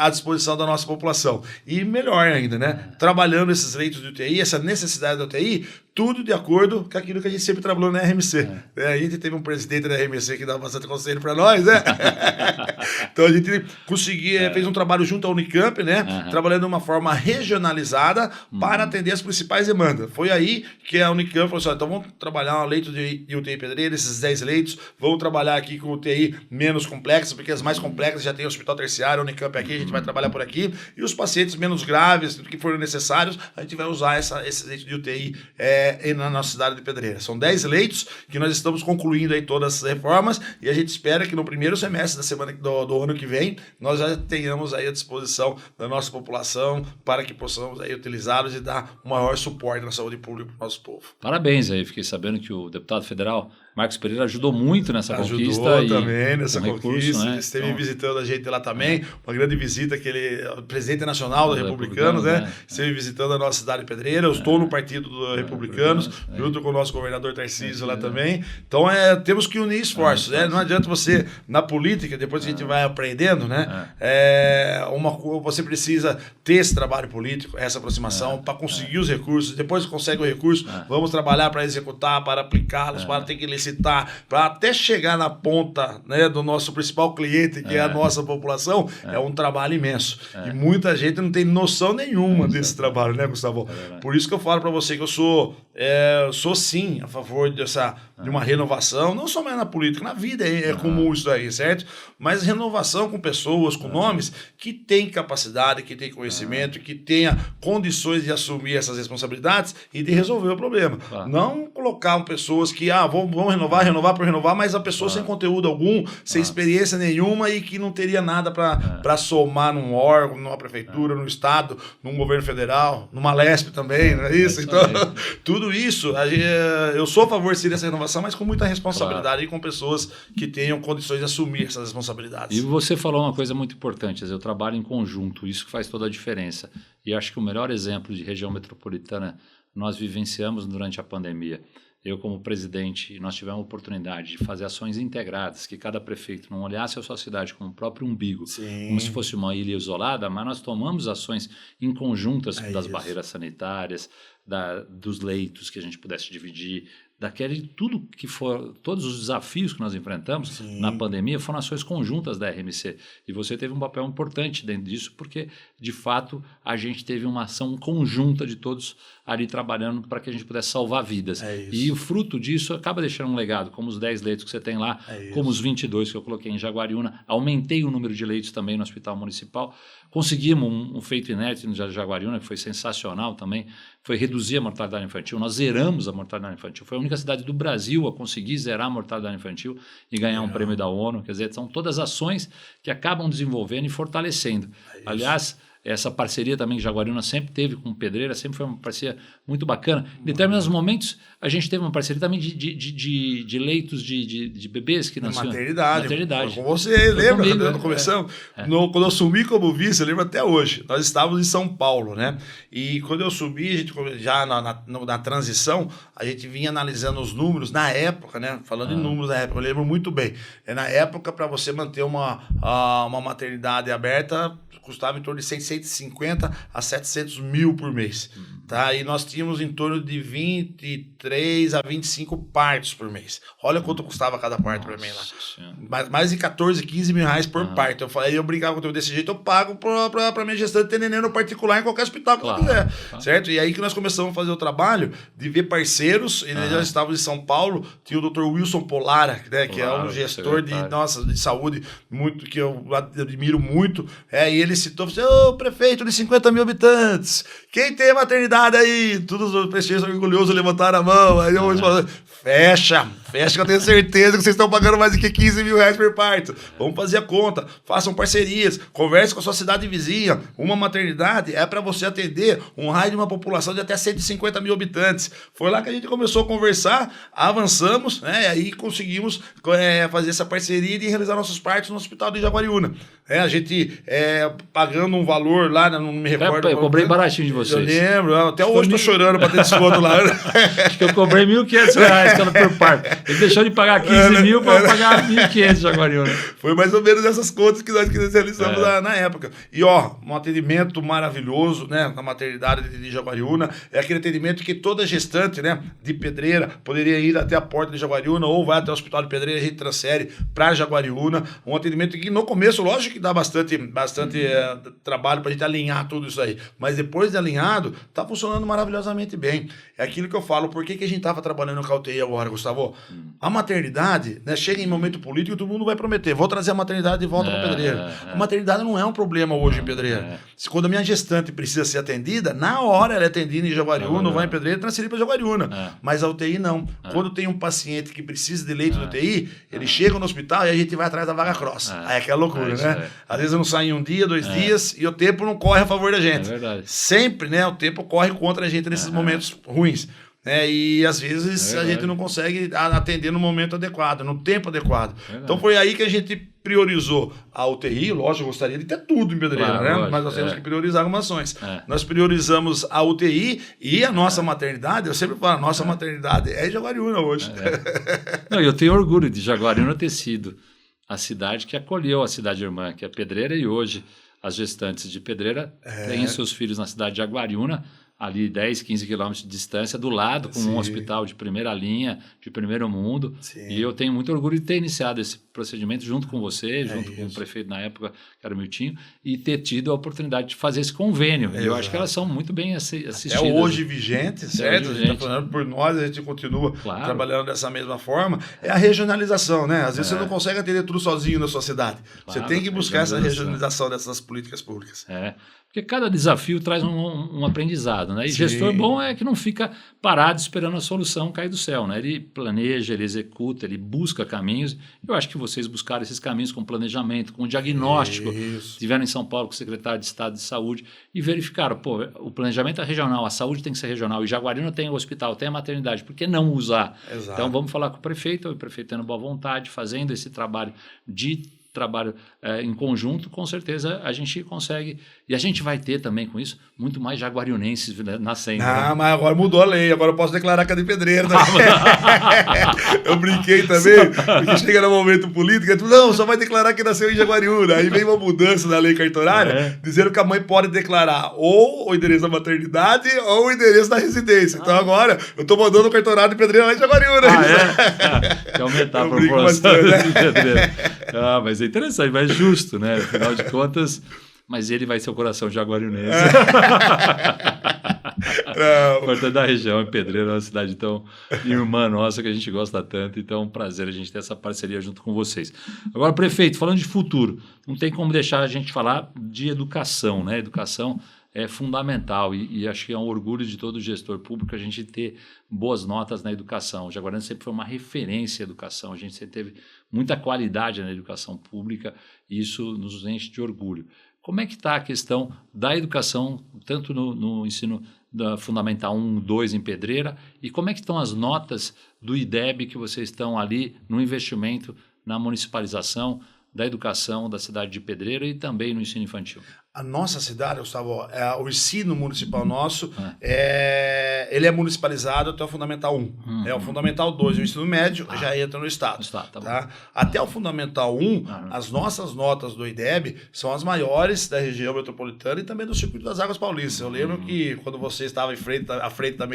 à disposição da nossa população. E melhor ainda, né? Trabalhando esses leitos de UTI, essa necessidade da UTI, tudo de acordo com aquilo que a gente sempre trabalhou na RMC. A gente teve um presidente da RMC que dava bastante conselho para nós, né? Então a gente fez um trabalho junto à Unicamp, né? Trabalhando de uma forma regionalizada para atender as principais demandas. Foi aí que a Unicamp falou assim, então vamos trabalhar um leito de UTI Pedreira, esses 10 leitos, vamos trabalhar aqui com UTI menos complexas, porque as mais complexas já tem o hospital terciário, a Unicamp aqui, a gente vai trabalhar por aqui, e os pacientes menos graves, que forem necessários, a gente vai usar esses leitos de UTI na nossa cidade de Pedreira. São 10 leitos que nós estamos concluindo aí todas as reformas e a gente espera que no primeiro semestre do ano que vem nós já tenhamos aí à disposição da nossa população para que possamos aí utilizá-los e dar um maior suporte na saúde pública para o nosso povo. Parabéns aí, fiquei sabendo que o deputado federal Marcos Pereira ajudou muito nessa conquista. Ajudou também nessa conquista. Né? Esteve visitando a gente lá também. Uma grande visita que o presidente nacional dos Republicanos, né? Esteve visitando a nossa cidade de Pedreira. Eu estou no partido dos Republicanos, junto com o nosso governador Tarcísio lá também. Então, temos que unir esforços. Né? Não adianta você, na política, depois que a gente vai aprendendo, né? Você precisa ter esse trabalho político, essa aproximação, para conseguir os recursos. Depois que consegue o recurso, vamos trabalhar para executar, para aplicá-los, para ter que licitar, para até chegar na ponta, né, do nosso principal cliente, que é a nossa população, é um trabalho imenso. E muita gente não tem noção nenhuma desse trabalho, né, Gustavo? Por isso que eu falo para você que eu sou sim a favor de uma renovação, não somente na política, na vida é comum isso aí, certo? Mas renovação com pessoas, com nomes que têm capacidade, que têm conhecimento, que tenha condições de assumir essas responsabilidades e de resolver o problema. Não colocar pessoas que vão renovar por renovar, mas a pessoa sem conteúdo algum, sem experiência nenhuma e que não teria nada para somar num órgão, numa prefeitura, num estado, num governo federal, numa Lesp também, não é isso? Então, tudo isso, eu sou a favor sim dessa renovação, mas com muita responsabilidade e com pessoas que tenham condições de assumir essas responsabilidades. E você falou uma coisa muito importante, eu trabalho em conjunto, isso que faz toda a diferença. E acho que o melhor exemplo de região metropolitana nós vivenciamos durante a pandemia. Eu, como presidente, nós tivemos a oportunidade de fazer ações integradas, que cada prefeito não olhasse a sua cidade como o próprio umbigo, como se fosse uma ilha isolada, mas nós tomamos ações em conjuntas das barreiras sanitárias, dos leitos que a gente pudesse dividir, todos os desafios que nós enfrentamos na pandemia foram ações conjuntas da RMC. E você teve um papel importante dentro disso, porque, de fato, a gente teve uma ação conjunta de todos ali trabalhando para que a gente pudesse salvar vidas. E o fruto disso acaba deixando um legado, como os 10 leitos que você tem lá, como os 22 que eu coloquei em Jaguariúna. Aumentei o número de leitos também no Hospital Municipal. Conseguimos um feito inédito no Jaguariúna, que foi sensacional também, foi reduzir a mortalidade infantil. Nós zeramos a mortalidade infantil. Foi a única cidade do Brasil a conseguir zerar a mortalidade infantil e ganhar um prêmio da ONU. Quer dizer, são todas ações que acabam desenvolvendo e fortalecendo. Aliás, essa parceria também que Jaguariúna sempre teve com Pedreira, sempre foi uma parceria muito bacana. Em determinados momentos, a gente teve uma parceria também de leitos de bebês que nasciam. Maternidade. Foi com você, lembra? Quando começamos? Quando eu assumi como vice, eu lembro até hoje. Nós estávamos em São Paulo, né? E quando eu subi, a gente, já na transição, a gente vinha analisando os números na época, né? Falando em números na época, eu lembro muito bem. Na época, para você manter uma maternidade aberta, custava em torno de 150 a 700 mil por mês. Tá? E nós tínhamos em torno de 23 a 25 partos por mês. Olha quanto custava cada parto para mim lá. Mais de 14, 15 mil reais por parto. Eu brincava com o desse jeito, eu pago para minha gestante ter neném no particular em qualquer hospital que eu quiser. Certo? E aí que nós começamos a fazer o trabalho de ver parceiros, e nós já estávamos em São Paulo, tinha o Dr. Wilson Polara, né, que é um gestor de saúde muito, que eu admiro muito, e ele citou, prefeito de 50 mil habitantes, quem tem a maternidade maternidade aí. Todos os prefeitos orgulhosos levantaram a mão. Aí eu falei, fecha que eu tenho certeza que vocês estão pagando mais do que 15 mil reais por parto. Vamos fazer a conta, façam parcerias, converse com a sua cidade vizinha. Uma maternidade é para você atender um raio de uma população de até 150 mil habitantes. Foi lá que a gente começou a conversar, avançamos, né? E aí conseguimos fazer essa parceria de realizar nossos partos no Hospital de Jaguariúna. A gente pagando um valor lá, não me recordo. Eu cobrei baratinho de vocês. Eu lembro, até hoje estou chorando para ter desconto lá. Acho que eu cobrei R$1.500 cada por parto. Ele deixou de pagar 15 mil para pagar 1.500 de Jaguariúna. Foi mais ou menos essas contas que nós realizamos na época. E um atendimento maravilhoso, né, na maternidade de Jaguariúna. É aquele atendimento que toda gestante, né, de Pedreira poderia ir até a porta de Jaguariúna ou vai até o Hospital de Pedreira e a gente transfere para Jaguariúna. Um atendimento que no começo, lógico que dá bastante trabalho para a gente alinhar tudo isso aí. Mas depois de alinhado, está funcionando maravilhosamente bem. É aquilo que eu falo, por que a gente estava trabalhando com a UTI agora, Gustavo? A maternidade, né, chega em momento político e todo mundo vai prometer, vou trazer a maternidade de volta para Pedreira. A maternidade não é um problema hoje em Pedreira. Se quando a minha gestante precisa ser atendida, na hora ela é atendida em Jaguariúna, vai em Pedreira e transferir para Jaguariúna. Mas a UTI não. Quando tem um paciente que precisa de leito de UTI, ele chega no hospital e a gente vai atrás da vaga cross. Aí é aquela loucura, né? Às vezes eu não saio em um dia, 2 dias e o tempo não corre a favor da gente. Sempre, né, o tempo corre contra a gente nesses momentos ruins. E às vezes a gente não consegue atender no momento adequado, no tempo adequado. Então foi aí que a gente priorizou a UTI. Lógico, eu gostaria de ter tudo em Pedreira, né? Lógico, mas nós temos que priorizar algumas ações. Nós priorizamos a UTI e a nossa maternidade. Eu sempre falo, a nossa maternidade é Jaguariúna hoje. Não, eu tenho orgulho de Jaguariúna ter sido a cidade que acolheu a cidade irmã, que é Pedreira, e hoje as gestantes de Pedreira têm seus filhos na cidade de Jaguariúna, ali 10, 15 quilômetros de distância, do lado, com um hospital de primeira linha, de primeiro mundo. E eu tenho muito orgulho de ter iniciado esse procedimento junto com você, junto com o prefeito na época, que era o Miltinho, e ter tido a oportunidade de fazer esse convênio. E eu acho que elas são muito bem assistidas. É hoje vigente, certo? A gente está falando por nós, a gente continua trabalhando dessa mesma forma. É a regionalização, né? Às vezes você não consegue atender tudo sozinho na sua cidade. Você tem que buscar essa regionalização dessas políticas públicas. Porque cada desafio traz um aprendizado, né? E gestor bom é que não fica parado esperando a solução cair do céu, né? Ele planeja, ele executa, ele busca caminhos. Eu acho que vocês buscaram esses caminhos com planejamento, com diagnóstico. Estiveram em São Paulo com o secretário de Estado de Saúde e verificaram, o planejamento é regional, a saúde tem que ser regional. E Jaguariúna tem o hospital, tem a maternidade, por que não usar? Então vamos falar com o prefeito tendo boa vontade, fazendo esse trabalho em conjunto, com certeza a gente consegue. E a gente vai ter também com isso muito mais jaguariunenses nascendo. Mas agora mudou a lei, agora eu posso declarar que é de Pedreira. Eu brinquei também, porque chega no momento político, não, só vai declarar que nasceu em Jaguariúna. Aí vem uma mudança na lei cartorária, dizendo que a mãe pode declarar ou o endereço da maternidade ou o endereço da residência. Então agora eu estou mandando o cartorário de Pedreira lá em Jaguariúna. Quer aumentar a população de Pedreira. Mas é interessante, mas justo, né? Afinal de contas, mas ele vai ser o coração jaguariunense. Importante da região, em Pedreira, uma cidade tão irmã nossa que a gente gosta tanto. Então é um prazer a gente ter essa parceria junto com vocês. Agora, prefeito, falando de futuro, não tem como deixar a gente falar de educação, né? Educação é fundamental e acho que é um orgulho de todo gestor público a gente ter boas notas na educação. O Jaguariúna sempre foi uma referência à educação, a gente sempre teve muita qualidade na educação pública e isso nos enche de orgulho. Como é que está a questão da educação, tanto no ensino da Fundamental 1, 2 em Pedreira, e como é que estão as notas do IDEB que vocês estão ali no investimento na municipalização da educação da cidade de Pedreira e também no ensino infantil? A nossa cidade, Gustavo, o ensino municipal nosso, ele é municipalizado até o Fundamental 1. O Fundamental 2, o ensino médio, já entra no Estado. Tá? Até o Fundamental 1, as nossas notas do IDEB são as maiores da região metropolitana e também do Circuito das Águas Paulistas. Eu lembro que quando você estava à frente da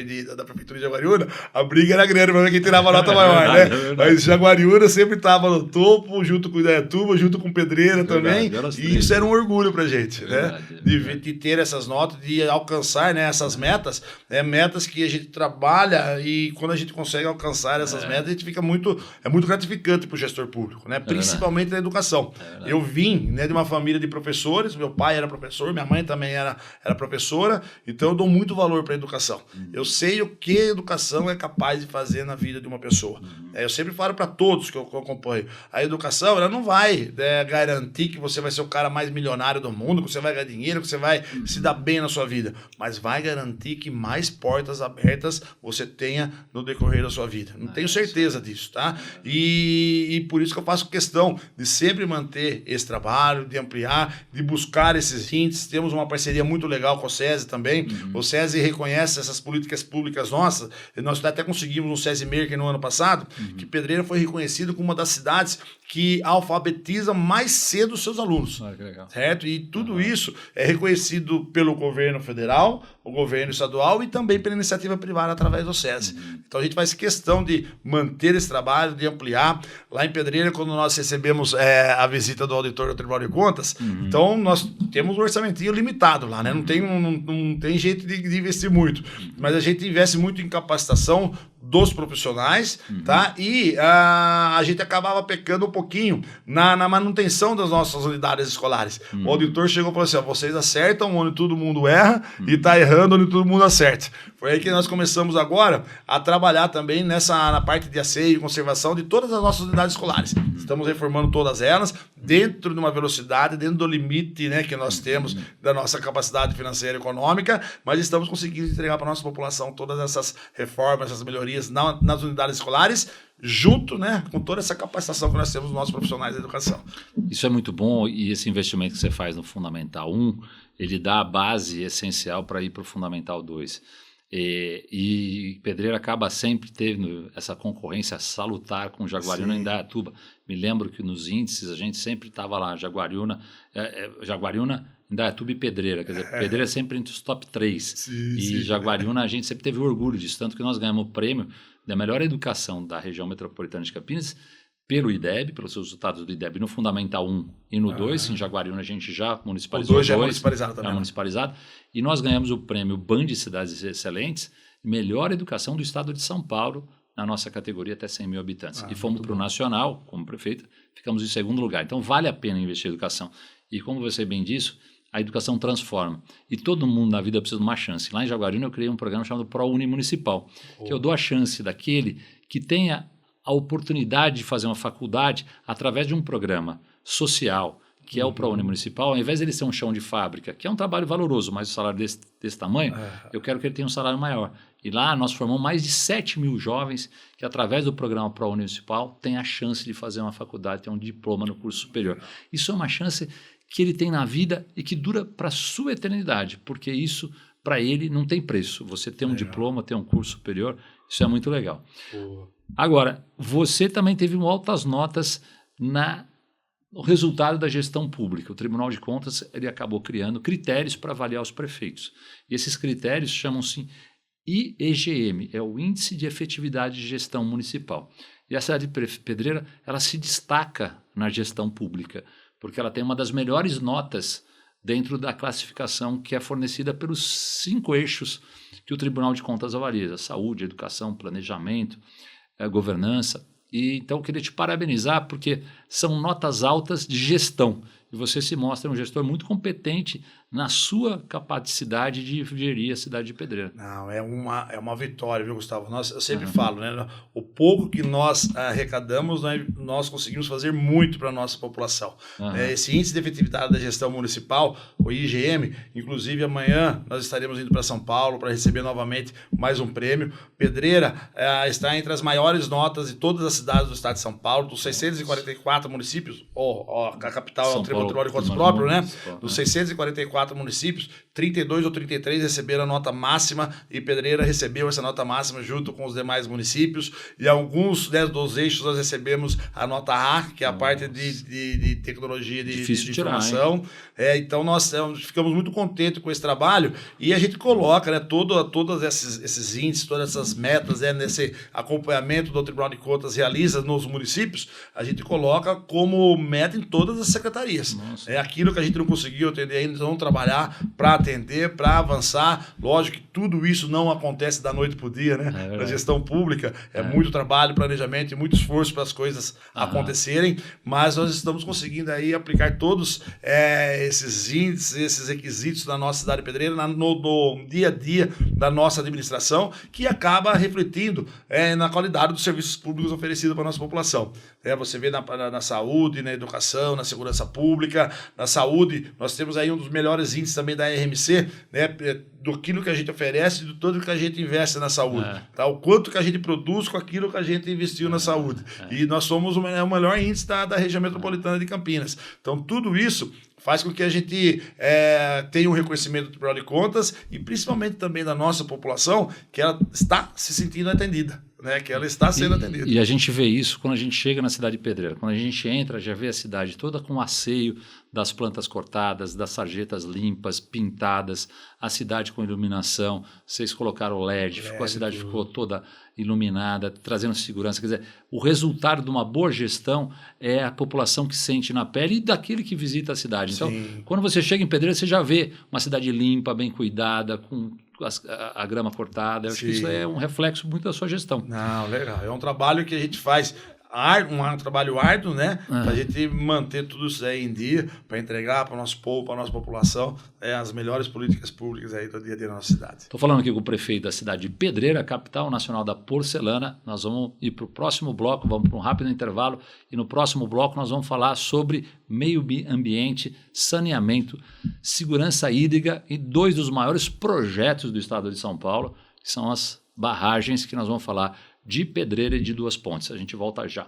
Prefeitura de Jaguariúna, a briga era grande para ver quem tirava a nota maior, né? Mas Jaguariúna sempre estava no topo, junto com Indaiatuba, junto com Pedreira também, e isso era um orgulho para a gente. verdade, de ter essas notas, de alcançar, né, essas metas, metas que a gente trabalha e quando a gente consegue alcançar essas metas, a gente fica muito gratificante para o gestor público, né, principalmente na educação. Eu vim, né, de uma família de professores, meu pai era professor, minha mãe também era professora, então eu dou muito valor para a educação. Eu sei o que a educação é capaz de fazer na vida de uma pessoa. Eu sempre falo para todos que eu acompanho, a educação ela não vai garantir que você vai ser o cara mais milionário do mundo, que você vai ganhar dinheiro, que você vai se dar bem na sua vida, mas vai garantir que mais portas abertas você tenha no decorrer da sua vida. Não tenho certeza disso, tá? E por isso que eu faço questão de sempre manter esse trabalho, de ampliar, de buscar esses índices. Temos uma parceria muito legal com o SESI também. O SESI reconhece essas políticas públicas nossas. Nós até conseguimos no SESI Maker no ano passado, que Pedreira foi reconhecido como uma das cidades que alfabetiza mais cedo os seus alunos. Que legal. Certo? E tudo isso é reconhecido pelo governo federal, o governo estadual e também pela iniciativa privada através do SESI. Então a gente faz questão de manter esse trabalho, de ampliar. Lá em Pedreira, quando nós recebemos a visita do auditor do Tribunal de Contas, então nós temos um orçamentinho limitado lá, né? Não tem jeito de investir muito, mas a gente investe muito em capacitação dos profissionais, tá? E a gente acabava pecando um pouquinho na manutenção das nossas unidades escolares. O auditor chegou e falou assim, vocês acertam onde todo mundo erra e tá errando onde todo mundo acerta. Foi aí que nós começamos agora a trabalhar também na parte de asseio e conservação de todas as nossas unidades escolares. Estamos reformando todas elas dentro de uma velocidade, dentro do limite, né, que nós temos da nossa capacidade financeira e econômica, mas estamos conseguindo entregar para a nossa população todas essas reformas, essas melhorias nas unidades escolares, junto, né, com toda essa capacitação que nós temos nos nossos profissionais da educação. Isso é muito bom e esse investimento que você faz no Fundamental 1, ele dá a base essencial para ir para o Fundamental 2. E Pedreira acaba sempre tendo essa concorrência salutar com Jaguariúna e Indaiatuba. Me lembro que nos índices a gente sempre estava lá, Jaguariúna, Indaiatuba e Pedreira. Quer dizer, Pedreira sempre entre os top 3. Jaguariúna a gente sempre teve orgulho disso, tanto que nós ganhamos o prêmio da melhor educação da região metropolitana de Campinas pelo IDEB, pelos resultados do IDEB no Fundamental 1 e no 2. Em Jaguariúna a gente já municipalizou. O 2 já é municipalizado também. É municipalizado. E nós ganhamos o prêmio BAN de Cidades Excelentes, melhor educação do estado de São Paulo, na nossa categoria até 100 mil habitantes. E fomos para o nacional, como prefeito, ficamos em segundo lugar. Então vale a pena investir em educação. E como você bem disse, a educação transforma. E todo mundo na vida precisa de uma chance. Lá em Jaguariúna eu criei um programa chamado ProUni Municipal, que eu dou a chance daquele que tenha a oportunidade de fazer uma faculdade através de um programa social, que é o ProUni Municipal, ao invés de ele ser um chão de fábrica, que é um trabalho valoroso, mas o salário desse tamanho, eu quero que ele tenha um salário maior. E lá nós formamos mais de 7 mil jovens que, através do programa ProUni Municipal, têm a chance de fazer uma faculdade, ter um diploma no curso superior. Isso é uma chance que ele tem na vida e que dura para a sua eternidade, porque isso, para ele, não tem preço. Você ter um diploma, ter um curso superior, isso é muito legal. Agora, você também teve altas notas no resultado da gestão pública. O Tribunal de Contas ele acabou criando critérios para avaliar os prefeitos. E esses critérios chamam-se IEGM, é o Índice de Efetividade de Gestão Municipal. E a cidade de Pedreira ela se destaca na gestão pública, porque ela tem uma das melhores notas dentro da classificação que é fornecida pelos 5 eixos que o Tribunal de Contas avalia: saúde, educação, planejamento, governança. E então eu queria te parabenizar porque são notas altas de gestão e você se mostra um gestor muito competente na sua capacidade de gerir a cidade de Pedreira. Não, é uma vitória, viu, Gustavo? Eu sempre falo, né? O pouco que nós arrecadamos, nós conseguimos fazer muito para a nossa população. Esse índice de efetividade da gestão municipal, o IGM, inclusive amanhã nós estaremos indo para São Paulo para receber novamente mais um prêmio. Pedreira está entre as maiores notas de todas as cidades do estado de São Paulo, dos 644 municípios, a capital é o Tribunal de Contas próprio, né? Dos 644 municípios, 32 ou 33 receberam a nota máxima e Pedreira recebeu essa nota máxima junto com os demais municípios e alguns dos eixos nós recebemos a nota A, que é a parte de tecnologia de informação. Então nós ficamos muito contentes com esse trabalho e a gente coloca, né, todos esses índices, todas essas metas, nesse acompanhamento do Tribunal de Contas realiza nos municípios, a gente coloca como meta em todas as secretarias. dias. É aquilo que a gente não conseguiu atender ainda, vamos trabalhar para atender, para avançar. Lógico que tudo isso não acontece da noite para o dia, né? Na gestão pública é muito trabalho, planejamento e muito esforço para as coisas acontecerem, mas nós estamos conseguindo aí aplicar todos esses índices, esses requisitos da nossa cidade pedreira no dia a dia da nossa administração, que acaba refletindo na qualidade dos serviços públicos oferecidos para a nossa população. Você vê na saúde, na educação, na segurança pública. Na saúde, nós temos aí um dos melhores índices também da RMC, né, do que a gente oferece e do todo que a gente investe na saúde. Tá? O quanto que a gente produz com aquilo que a gente investiu na saúde. E nós somos o melhor índice da região metropolitana de Campinas. Então, tudo isso faz com que a gente tenha um reconhecimento do Tribunal de Contas e principalmente também da nossa população, que ela está se sentindo atendida, né? Que ela está sendo atendida. E a gente vê isso quando a gente chega na cidade de Pedreira. Quando a gente entra, já vê a cidade toda com o asseio das plantas cortadas, das sarjetas limpas, pintadas, a cidade com iluminação. Vocês colocaram o LED, a cidade ficou toda iluminada, trazendo segurança. Quer dizer, o resultado de uma boa gestão é a população que sente na pele e daquele que visita a cidade. Então, quando você chega em Pedreira, você já vê uma cidade limpa, bem cuidada, com a grama cortada. Eu acho que isso é um reflexo muito da sua gestão. Não, legal. É um trabalho que a gente faz, um trabalho árduo, né? Para a gente manter tudo isso aí em dia, para entregar para o nosso povo, para a nossa população, as melhores políticas públicas aí do dia a dia da nossa cidade. Estou falando aqui com o prefeito da cidade de Pedreira, capital nacional da porcelana. Nós vamos ir para o próximo bloco, vamos para um rápido intervalo, e no próximo bloco nós vamos falar sobre meio ambiente, saneamento, segurança hídrica e dois dos maiores projetos do estado de São Paulo, que são as barragens, que nós vamos falar de Pedreira e de Duas Pontes. A gente volta já.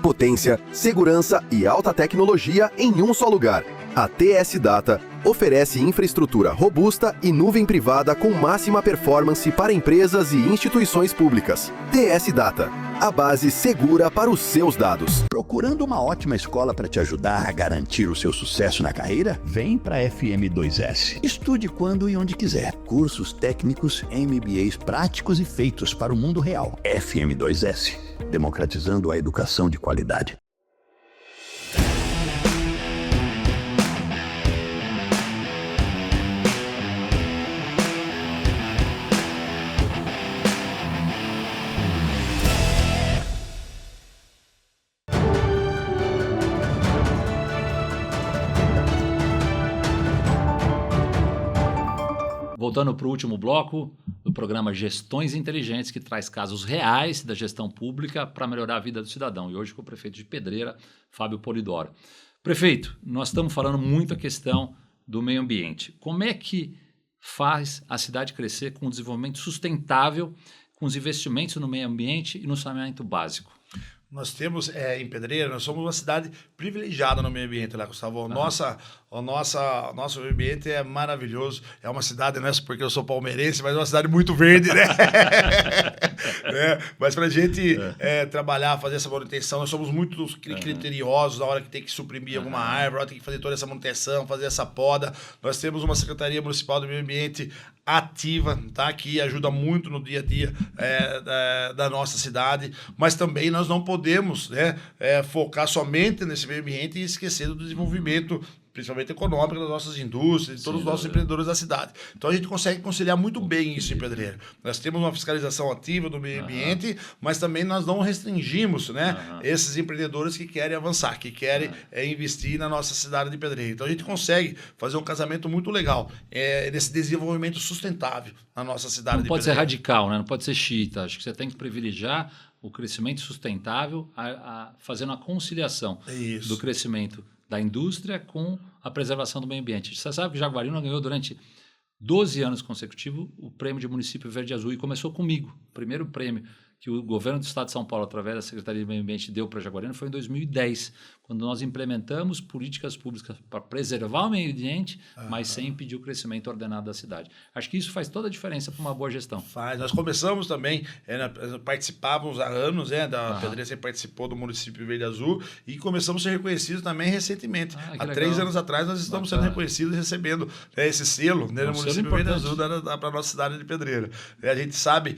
Potência, segurança e alta tecnologia em um só lugar. A TS Data oferece infraestrutura robusta e nuvem privada com máxima performance para empresas e instituições públicas. TS Data, a base segura para os seus dados. Procurando uma ótima escola para te ajudar a garantir o seu sucesso na carreira? Vem para a FM2S. Estude quando e onde quiser. Cursos técnicos, MBAs práticos e feitos para o mundo real. FM2S, democratizando a educação de qualidade. Voltando para o último bloco do programa Gestões Inteligentes, que traz casos reais da gestão pública para melhorar a vida do cidadão. E hoje com o prefeito de Pedreira, Fábio Polidoro. Prefeito, nós estamos falando muito a questão do meio ambiente. Como é que faz a cidade crescer com o desenvolvimento sustentável, com os investimentos no meio ambiente e no saneamento básico? Nós temos, em Pedreira, nós somos uma cidade privilegiada no meio ambiente, lá, Gustavo. O nosso meio ambiente é maravilhoso. É uma cidade, não é só porque eu sou palmeirense, mas é uma cidade muito verde, né? Mas para a gente trabalhar, fazer essa manutenção, nós somos muito criteriosos na hora que tem que suprimir alguma árvore, na hora que tem que fazer toda essa manutenção, fazer essa poda. Nós temos uma Secretaria Municipal do Meio Ambiente ativa, tá? Que ajuda muito no dia a dia da nossa cidade, mas também nós não podemos focar somente nesse meio ambiente e esquecer do desenvolvimento, principalmente econômico, das nossas indústrias, de todos os nossos empreendedores da cidade. Então a gente consegue conciliar muito bem isso em Pedreira. Nós temos uma fiscalização ativa do meio ambiente, mas também nós não restringimos, esses empreendedores que querem avançar, que querem investir na nossa cidade de Pedreira. Então a gente consegue fazer um casamento muito legal nesse desenvolvimento sustentável na nossa cidade de Pedreira. Não pode ser radical, né? Não pode ser xiita. Acho que você tem que privilegiar o crescimento sustentável, fazendo a conciliação do crescimento da indústria com a preservação do meio ambiente. Você sabe que Jaguariúna ganhou durante 12 anos consecutivos o prêmio de município verde e azul, e começou comigo. O primeiro prêmio que o governo do estado de São Paulo, através da Secretaria de Meio Ambiente, deu para Jaguariúna foi em 2010, quando nós implementamos políticas públicas para preservar o meio ambiente, mas sem impedir o crescimento ordenado da cidade. Acho que isso faz toda a diferença para uma boa gestão. Faz. Nós começamos também, participávamos há anos, da Pedreira sempre participou do município Verde Azul e começamos a ser reconhecidos também recentemente. Há 3 anos atrás nós estamos sendo reconhecidos e recebendo esse selo no município Verde Azul para a nossa cidade de Pedreira. A gente sabe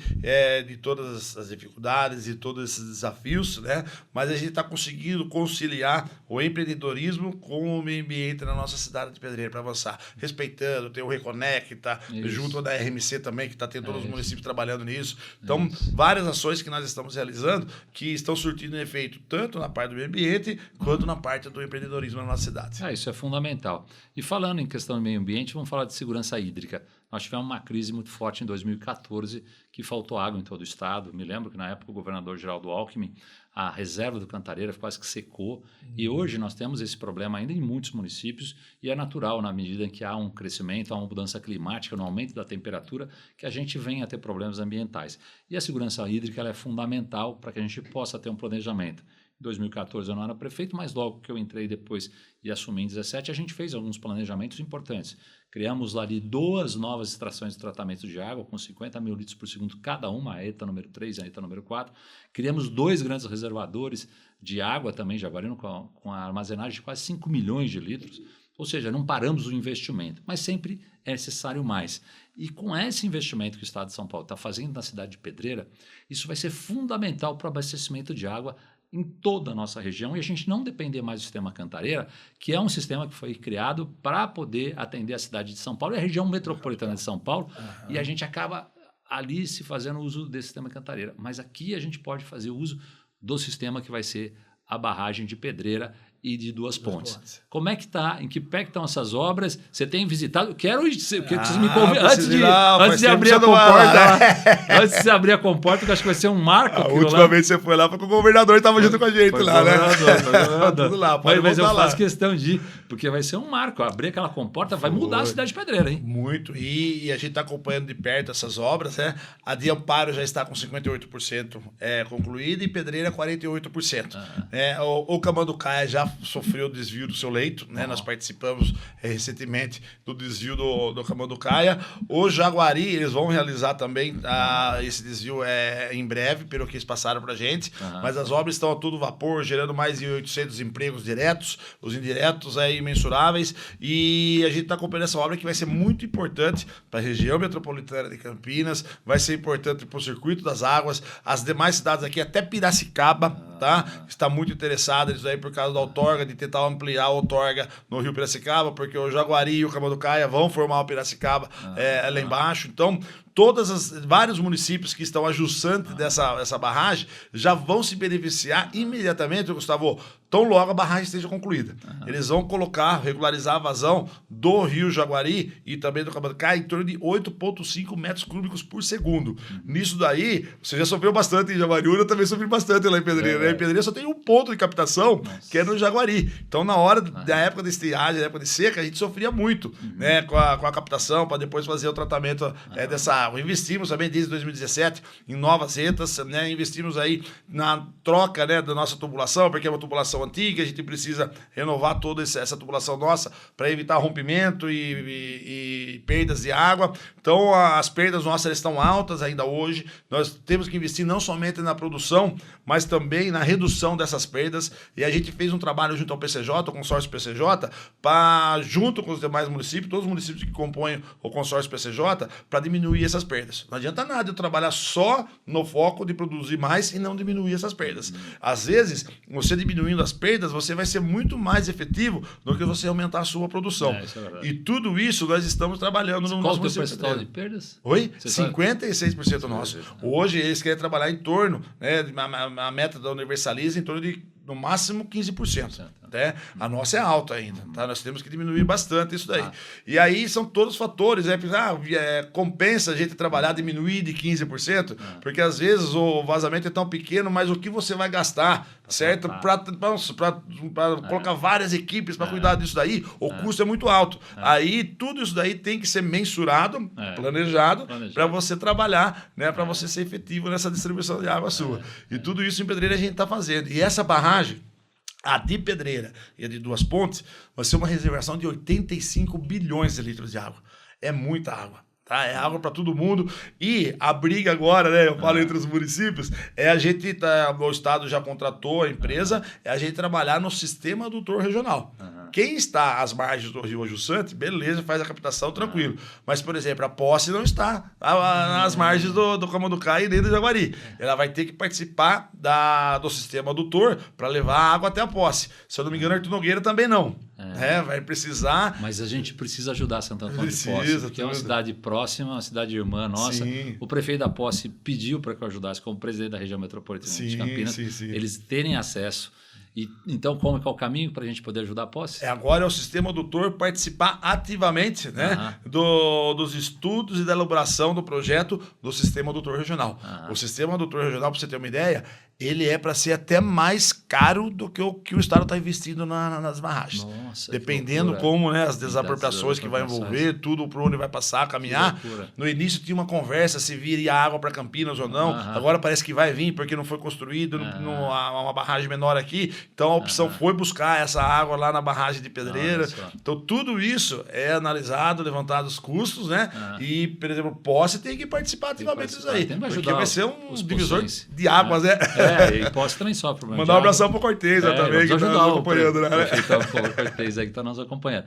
de todas as dificuldades e todos esses desafios, né? Mas a gente está conseguindo conciliar o empreendedorismo com o meio ambiente na nossa cidade de Pedreira para avançar, respeitando, tem o Reconecta, junto da RMC também, que está tendo todos os municípios trabalhando nisso. Então, várias ações que nós estamos realizando que estão surtindo efeito tanto na parte do meio ambiente quanto na parte do empreendedorismo na nossa cidade. Isso é fundamental. E falando em questão do meio ambiente, vamos falar de segurança hídrica. Nós tivemos uma crise muito forte em 2014, que faltou água em todo o estado. Me lembro que na época o governador Geraldo Alckmin, a reserva do Cantareira quase que secou. E hoje nós temos esse problema ainda em muitos municípios e é natural, na medida em que há um crescimento, há uma mudança climática, no aumento da temperatura, que a gente venha a ter problemas ambientais. E a segurança hídrica ela é fundamental para que a gente possa ter um planejamento. Em 2014 eu não era prefeito, mas logo que eu entrei depois e assumi em 2017, a gente fez alguns planejamentos importantes. Criamos lá 2 novas estações de tratamento de água, com 50 mil litros por segundo cada uma, a ETA número 3 e a ETA número 4. Criamos 2 grandes reservadores de água também, Jaguarino, com a armazenagem de quase 5 milhões de litros. Ou seja, não paramos o investimento, mas sempre é necessário mais. E com esse investimento que o Estado de São Paulo está fazendo na cidade de Pedreira, isso vai ser fundamental para o abastecimento de água em toda a nossa região e a gente não depender mais do sistema Cantareira, que é um sistema que foi criado para poder atender a cidade de São Paulo e a região metropolitana de São Paulo, e a gente acaba ali se fazendo uso desse sistema Cantareira. Mas aqui a gente pode fazer uso do sistema que vai ser a barragem de Pedreira e de Duas Pontes. Como é que está? Em que pé que estão essas obras? Você tem visitado? Quero que vocês me convidem. Antes de abrir a comporta, antes de abrir a comporta, que eu acho que vai ser um marco. A última vez que você foi lá foi com o governador, estava junto com a gente lá, né? Tudo lá, mas eu faço questão de ir, porque vai ser um marco. Abrir aquela comporta vai mudar a cidade de Pedreira, hein? Muito. E a gente está acompanhando de perto essas obras, né? A de Amparo já está com 58% concluída e Pedreira 48%. O Camanducaia já sofreu desvio do seu leito, né? Nós participamos recentemente do desvio do Camanducaia. O Jaguari, eles vão realizar também esse desvio em breve, pelo que eles passaram para a gente, mas as obras estão a todo vapor, gerando mais de 800 empregos diretos, os indiretos imensuráveis, e a gente está acompanhando essa obra que vai ser muito importante para a região metropolitana de Campinas, vai ser importante para o circuito das águas, as demais cidades aqui, até Piracicaba, tá? Está muito interessada nisso aí por causa da outorga, de tentar ampliar a outorga no Rio Piracicaba, porque o Jaguari e o Camanducaia vão formar o Piracicaba lá embaixo. Então, vários municípios que estão ajussantes dessa barragem já vão se beneficiar imediatamente, Gustavo, tão logo a barragem esteja concluída. Eles vão regularizar a vazão do Rio Jaguari e também do Camanducaia em torno de 8,5 metros cúbicos por segundo. Nisso daí, você já sofreu bastante em Jaguariúna, eu também sofri bastante lá em Pedreira. Né? Em Pedreira só tem um ponto de captação, que é no Jaguari. Então, na hora da época de estiagem, da época de seca, a gente sofria muito né, com a captação, para depois fazer o tratamento dessa água. Investimos também desde 2017 em novas retas, né? Investimos aí na troca, né, da nossa tubulação, porque é uma tubulação antiga, a gente precisa renovar toda essa tubulação nossa para evitar rompimento e perdas de água. Então, as perdas nossas estão altas ainda hoje. Nós temos que investir não somente na produção, mas também na redução dessas perdas. E a gente fez um trabalho junto ao PCJ, o consórcio PCJ, junto com os demais municípios, todos os municípios que compõem o consórcio PCJ, para diminuir essas perdas. Não adianta nada eu trabalhar só no foco de produzir mais e não diminuir essas perdas. Às vezes, você diminuindo as perdas, você vai ser muito mais efetivo do que você aumentar a sua produção. Isso é verdade. E tudo isso nós estamos trabalhando no nosso município. Qual é o percentual de perdas? Oi? 56% nosso. Hoje eles querem trabalhar em torno, né, a meta da Universaliza em torno de no máximo 15%. Né? A nossa é alta ainda. Tá? Nós temos que diminuir bastante isso daí. E aí são todos os fatores. Compensa a gente trabalhar, diminuir de 15%, porque às vezes o vazamento é tão pequeno, mas o que você vai gastar, certo? Para colocar várias equipes para cuidar disso daí, o custo é muito alto. Aí tudo isso daí tem que ser mensurado, planejado, para você trabalhar, né? Para você ser efetivo nessa distribuição de água sua. E tudo isso em Pedreira a gente está fazendo. E essa barragem, A de Pedreira e a de Duas Pontes vai ser uma reservação de 85 bilhões de litros de água. É muita água. Tá? É água para todo mundo. E a briga agora, né? Eu falo entre os municípios, é a gente, o Estado já contratou a empresa, é a gente trabalhar no sistema adutor regional. Quem está às margens do Rio Ajussante, beleza, faz a captação tranquilo. Mas, por exemplo, a Posse não está às margens do Camanducá e nem do Jaguari. Ela vai ter que participar do sistema adutor para levar a água até a Posse. Se eu não me engano, Artur Nogueira também não. Vai precisar... Mas a gente precisa ajudar Santo Antônio de Posse, porque é uma cidade próxima, uma cidade irmã nossa. Sim. O prefeito da Posse pediu para que eu ajudasse, como presidente da região metropolitana de Campinas, eles terem acesso. Então, qual é o caminho para a gente poder ajudar a Posse? Agora é o sistema adutor participar ativamente, né, dos estudos e da elaboração do projeto do sistema adutor regional. O sistema adutor regional, para você ter uma ideia, ele é para ser até mais caro do que o Estado está investindo nas barragens. Nossa, dependendo como, né, as desapropriações que vai envolver, tudo por onde vai passar, caminhar. No início tinha uma conversa se viria água para Campinas ou não. Agora parece que vai vir porque não foi construído uma barragem menor aqui. Então a opção foi buscar essa água lá na barragem de Pedreira. Então tudo isso é analisado, levantado os custos, né? E, por exemplo, Posse tem que participar ativamente disso aí. Porque vai ser um divisor de águas, né? E Posse também sofre. Mandar um abração pro Cortez também, que está nos acompanhando, né? O Cortez aí que está nos acompanhando.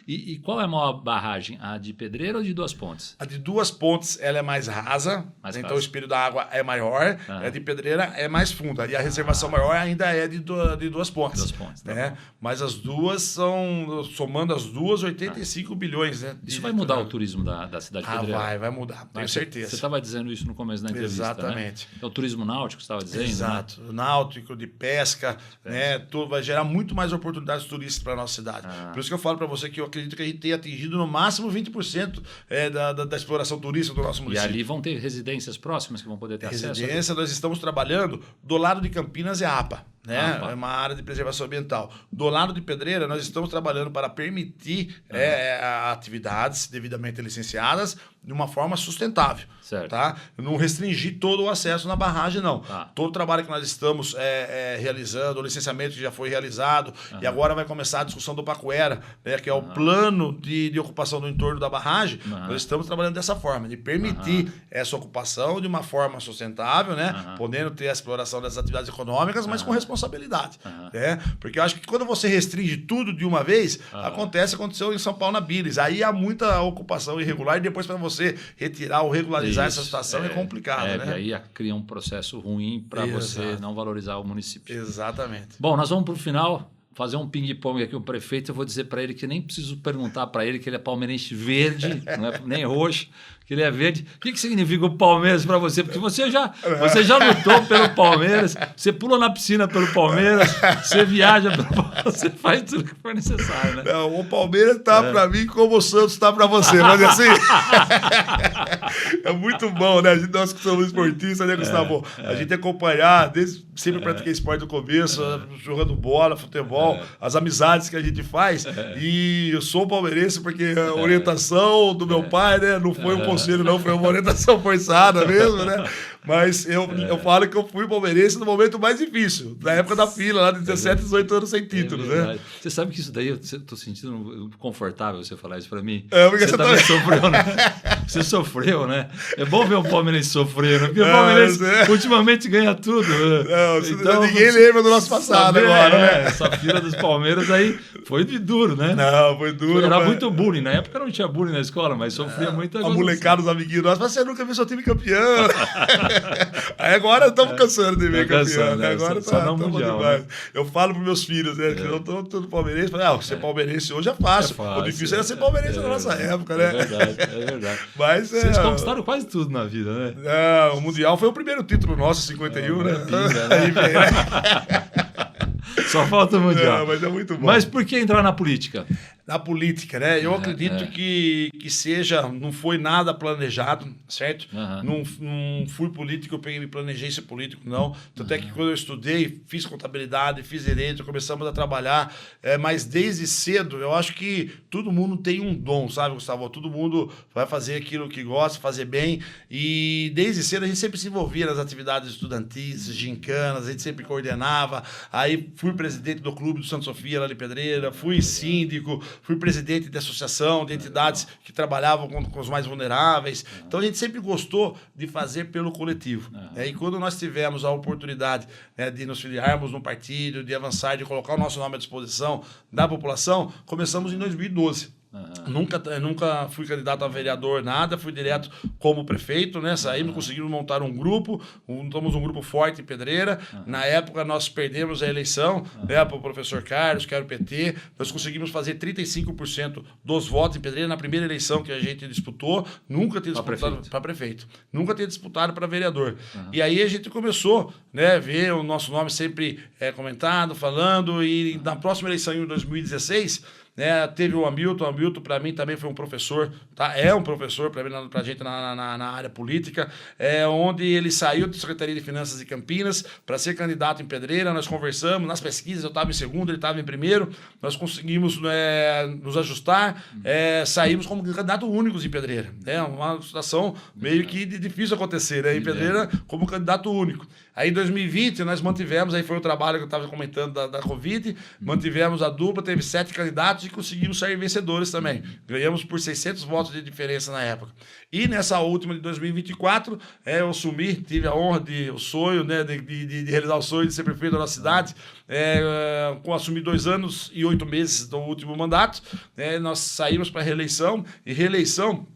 E qual é a maior barragem? A de Pedreira ou de Duas Pontes? A de Duas Pontes ela é mais rasa, então o espelho da água é maior. A de Pedreira é mais funda. E a reservação maior ainda é de Duas Pontes. Duas Pontes, né? Mas as duas são, somando as duas, 85 bilhões. Né, isso vai mudar o turismo da cidade de Pedreira? Vai mudar, tenho certeza. Você estava dizendo isso no começo da entrevista, Exatamente. Né? É o turismo náutico, você estava dizendo? Exato. Né? Náutico, de pesca, né? Tudo vai gerar muito mais oportunidades turísticas para a nossa cidade. Por isso que eu falo para você que eu acredito que a gente tenha atingido no máximo 20% da exploração turística do nosso município. E ali vão ter residências próximas que vão poder ter acesso? Residência, nós estamos trabalhando do lado de Campinas é a APA. Né? É uma área de preservação ambiental. Do lado de Pedreira, nós estamos trabalhando para permitir atividades devidamente licenciadas de uma forma sustentável. Certo. Tá? Não restringir todo o acesso na barragem, não. Todo o trabalho que nós estamos realizando, o licenciamento que já foi realizado, e agora vai começar a discussão do Pacuera, né, que é o plano de ocupação do entorno da barragem. Nós estamos trabalhando dessa forma, de permitir essa ocupação de uma forma sustentável, né, podendo ter a exploração das atividades econômicas, mas com responsabilidade. Né? Porque eu acho que quando você restringe tudo de uma vez, aconteceu em São Paulo na Bilis. Aí há muita ocupação irregular e depois para você retirar ou regularizar essa situação é complicado. Né? E aí cria um processo ruim para você não valorizar o município. Exatamente. Bom, nós vamos para o final fazer um ping-pong aqui. O prefeito, eu vou dizer para ele que nem preciso perguntar para ele que ele é palmeirense verde, não é nem roxo, que ele é verde. O que significa o Palmeiras para você? Porque você já lutou pelo Palmeiras, você pula na piscina pelo Palmeiras, você viaja pelo Palmeiras, você faz tudo que for necessário, né? Não, o Palmeiras tá para mim como o Santos está para você, mas assim... é muito bom, né? Nós que somos esportistas, né, Gustavo? A gente acompanhar, sempre pratiquei esporte do começo, jogando bola, futebol, as amizades que a gente faz. E eu sou palmeirense porque a orientação do meu pai, né, não foi um conselho, não, foi uma orientação forçada mesmo, né? Mas eu falo que eu fui palmeirense no momento mais difícil, na época da fila, lá de 17, 18 anos sem título, né? Você sabe que isso daí, eu tô sentindo confortável você falar isso pra mim. Porque você também sofreu, né? Você sofreu, né? É bom ver um palmeirense sofrer, né? Porque o palmeirense ultimamente ganha tudo. Né? Não, então, ninguém lembra do nosso passado agora, né? Essa fila dos Palmeiras aí foi de duro, né? Não, foi duro. Era muito bullying. Na época não tinha bullying na escola, mas sofria muita coisa. A molecada, os amiguinhos nossos, mas você nunca viu seu time campeão. Aí agora estamos cansando de ver campeão. Né? Agora tá mundial, demais. Né? Eu falo para meus filhos, né? Que eu tô todo palmeirense. Ser palmeirense hoje é fácil. O difícil era ser palmeirense na nossa época, né? É verdade. Mas, vocês conquistaram quase tudo na vida, né? O Mundial foi o primeiro título nosso, 51, né? Só falta o Mundial. Mas é muito bom. Mas por que entrar na política? da política, né? Eu acredito que não foi nada planejado, certo? Não fui político, eu me planejei ser político, não. Tanto é que quando eu estudei, fiz contabilidade, fiz direito, começamos a trabalhar, mas desde cedo, eu acho que todo mundo tem um dom, sabe, Gustavo? Todo mundo vai fazer aquilo que gosta, fazer bem, e desde cedo a gente sempre se envolvia nas atividades estudantis, gincanas, a gente sempre coordenava, aí fui presidente do Clube do Santa Sofia, lá de Pedreira, fui síndico, fui presidente de associação, de entidades que trabalhavam com os mais vulneráveis. Então, a gente sempre gostou de fazer pelo coletivo. E quando nós tivemos a oportunidade, né, de nos filiarmos no partido, de avançar, de colocar o nosso nome à disposição da população, começamos em 2012. Nunca fui candidato a vereador, nada, fui direto como prefeito, né? Saímos, conseguimos montar um grupo, montamos um grupo forte em Pedreira. Na época nós perdemos a eleição, né, para o professor Carlos, que era o PT, nós conseguimos fazer 35% dos votos em Pedreira na primeira eleição que a gente disputou, nunca tinha disputado para prefeito, nunca tinha disputado para vereador. E aí a gente começou, né, ver o nosso nome sempre comentado, falando, e na próxima eleição em 2016, né, teve o Hamilton para mim também foi um professor, tá? É um professor para a gente na área política, onde ele saiu da Secretaria de Finanças de Campinas para ser candidato em Pedreira. Nós conversamos, nas pesquisas eu estava em segundo, ele estava em primeiro, nós conseguimos nos ajustar, saímos como candidato únicos em Pedreira. É uma situação meio que difícil acontecer, né, em Pedreira como candidato único. Aí em 2020 nós mantivemos, aí foi o trabalho que eu estava comentando da Covid, mantivemos a dupla, teve 7 candidatos e conseguimos sair vencedores também. Ganhamos por 600 votos de diferença na época. E nessa última de 2024, eu tive a honra, o sonho, né, de realizar o sonho de ser prefeito da nossa cidade, assumi 2 anos e 8 meses do último mandato, nós saímos para reeleição, e reeleição,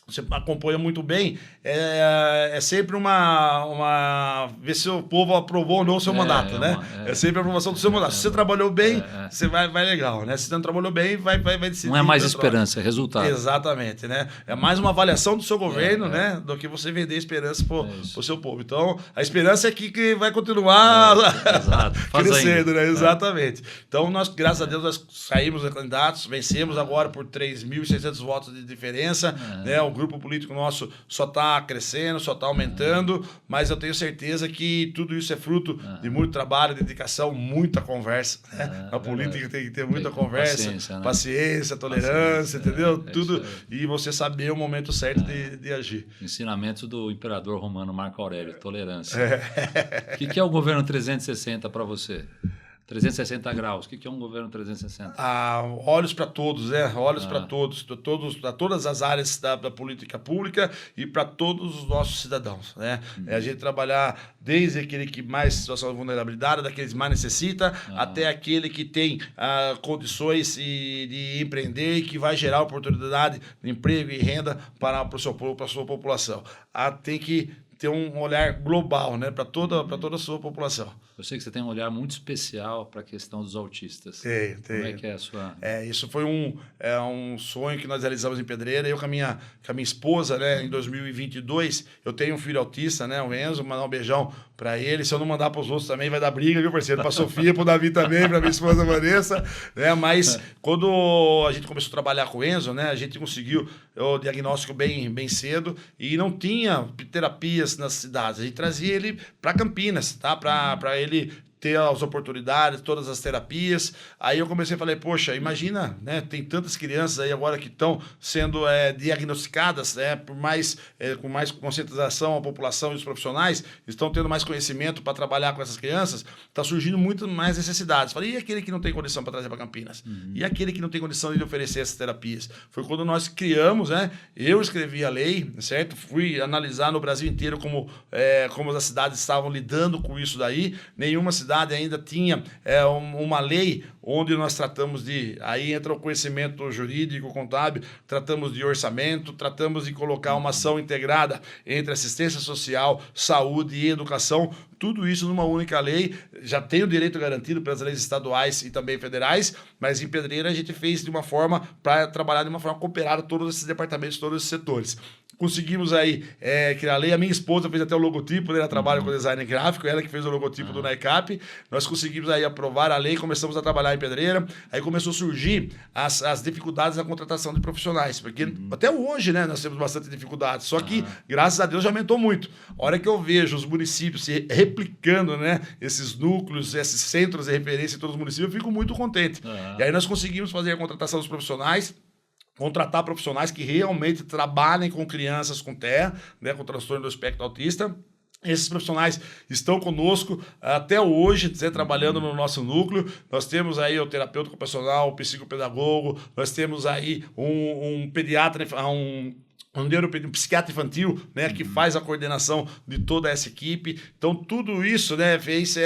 você acompanha muito bem, é sempre ver se o povo aprovou ou não o seu mandato, né? É sempre a aprovação do seu mandato. Se você trabalhou bem, você vai legal, né? Se você não trabalhou bem, vai decidir. Não é mais esperança, é resultado. Exatamente, né? É mais uma avaliação do seu governo, né? Do que você vender esperança pro seu povo. Então, a esperança é que vai continuar crescendo, né? Exatamente. Então, nós, graças a Deus, nós saímos candidatos, vencemos agora por 3.600 votos de diferença, né? O grupo político nosso só está crescendo, só está aumentando, mas eu tenho certeza que tudo isso é fruto de muito trabalho, dedicação, muita conversa. Né? Na política tem que ter muita conversa, paciência, tolerância, entendeu? Tudo. E você saber o momento certo de agir. Ensinamento do imperador romano Marco Aurélio, tolerância. O que é o governo 360 para você? 360 graus. O que é um governo 360? Olhos para todos, né? Olhos para todos, para todas as áreas da política pública e para todos os nossos cidadãos, né? A gente trabalhar desde aquele que mais situação de vulnerabilidade, daqueles que mais necessita, até aquele que tem condições de empreender e que vai gerar oportunidade de emprego e renda para a sua população. Tem que ter um olhar global, né, para toda a sua população. Eu sei que você tem um olhar muito especial para a questão dos autistas. Tem. Como é que é a sua... Isso foi um sonho que nós realizamos em Pedreira. Eu com a minha esposa, né, em 2022, eu tenho um filho autista, né, o Enzo, mandar um beijão para ele. Se eu não mandar para os outros também vai dar briga, viu, parceiro? Para a Sofia, para o Davi também, para a minha esposa Vanessa, né? Mas quando a gente começou a trabalhar com o Enzo, né, a gente conseguiu o diagnóstico bem cedo e não tinha terapias nas cidades. A gente trazia ele para Campinas, tá? Para ele ter as oportunidades, todas as terapias. Aí eu comecei a falar, poxa, imagina, né? Tem tantas crianças aí agora que estão sendo diagnosticadas, né? Com mais conscientização a população e os profissionais, estão tendo mais conhecimento para trabalhar com essas crianças, está surgindo muito mais necessidades. Falei, e aquele que não tem condição para trazer para Campinas? E aquele que não tem condição de oferecer essas terapias? Foi quando nós criamos, né? Eu escrevi a lei, certo? Fui analisar no Brasil inteiro como as cidades estavam lidando com isso daí. Nenhuma cidade ainda tinha uma lei onde nós tratamos aí entra o conhecimento jurídico, contábil, tratamos de orçamento, tratamos de colocar uma ação integrada entre assistência social, saúde e educação, tudo isso numa única lei. Já tem o direito garantido pelas leis estaduais e também federais, mas em Pedreira a gente fez para trabalhar de uma forma cooperada todos esses departamentos, todos esses setores. conseguimos aí criar a lei. A minha esposa fez até o logotipo, ela trabalha com design gráfico, ela que fez o logotipo do NICAP. Nós conseguimos aí aprovar a lei, começamos a trabalhar em Pedreira. Aí começou a surgir as dificuldades na contratação de profissionais, porque até hoje, né, nós temos bastante dificuldades. Só que, graças a Deus, já aumentou muito. A hora que eu vejo os municípios se replicando, né, esses núcleos, esses centros de referência em todos os municípios, eu fico muito contente. E aí nós conseguimos fazer a contratação dos profissionais, contratar profissionais que realmente trabalhem com crianças com TEA, né, com transtorno do espectro autista. Esses profissionais estão conosco até hoje, trabalhando no nosso núcleo. Nós temos aí o terapeuta ocupacional, o psicopedagogo, nós temos aí um pediatra, um psiquiatra infantil, né, que faz a coordenação de toda essa equipe. Então, tudo isso, né, fez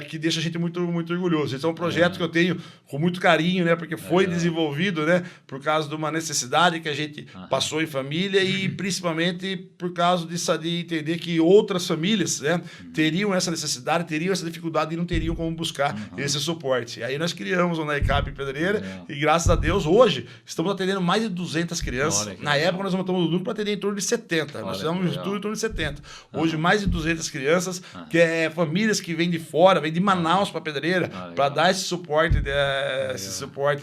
que deixa a gente muito, muito orgulhoso. Esse é um projeto que eu tenho com muito carinho, né, porque foi desenvolvido, né, por causa de uma necessidade que a gente passou em família e principalmente por causa de entender que outras famílias, né, teriam essa necessidade, teriam essa dificuldade e não teriam como buscar esse suporte. E aí nós criamos o NICAP em Pedreira e, graças a Deus, hoje estamos atendendo mais de 200 crianças. Na época, nós montamos o núcleo para atender em torno de 70. Nós fizemos um estudo em torno de 70. Hoje, mais de 200 crianças, que famílias que vêm de fora, vêm de Manaus para Pedreira, para dar esse suporte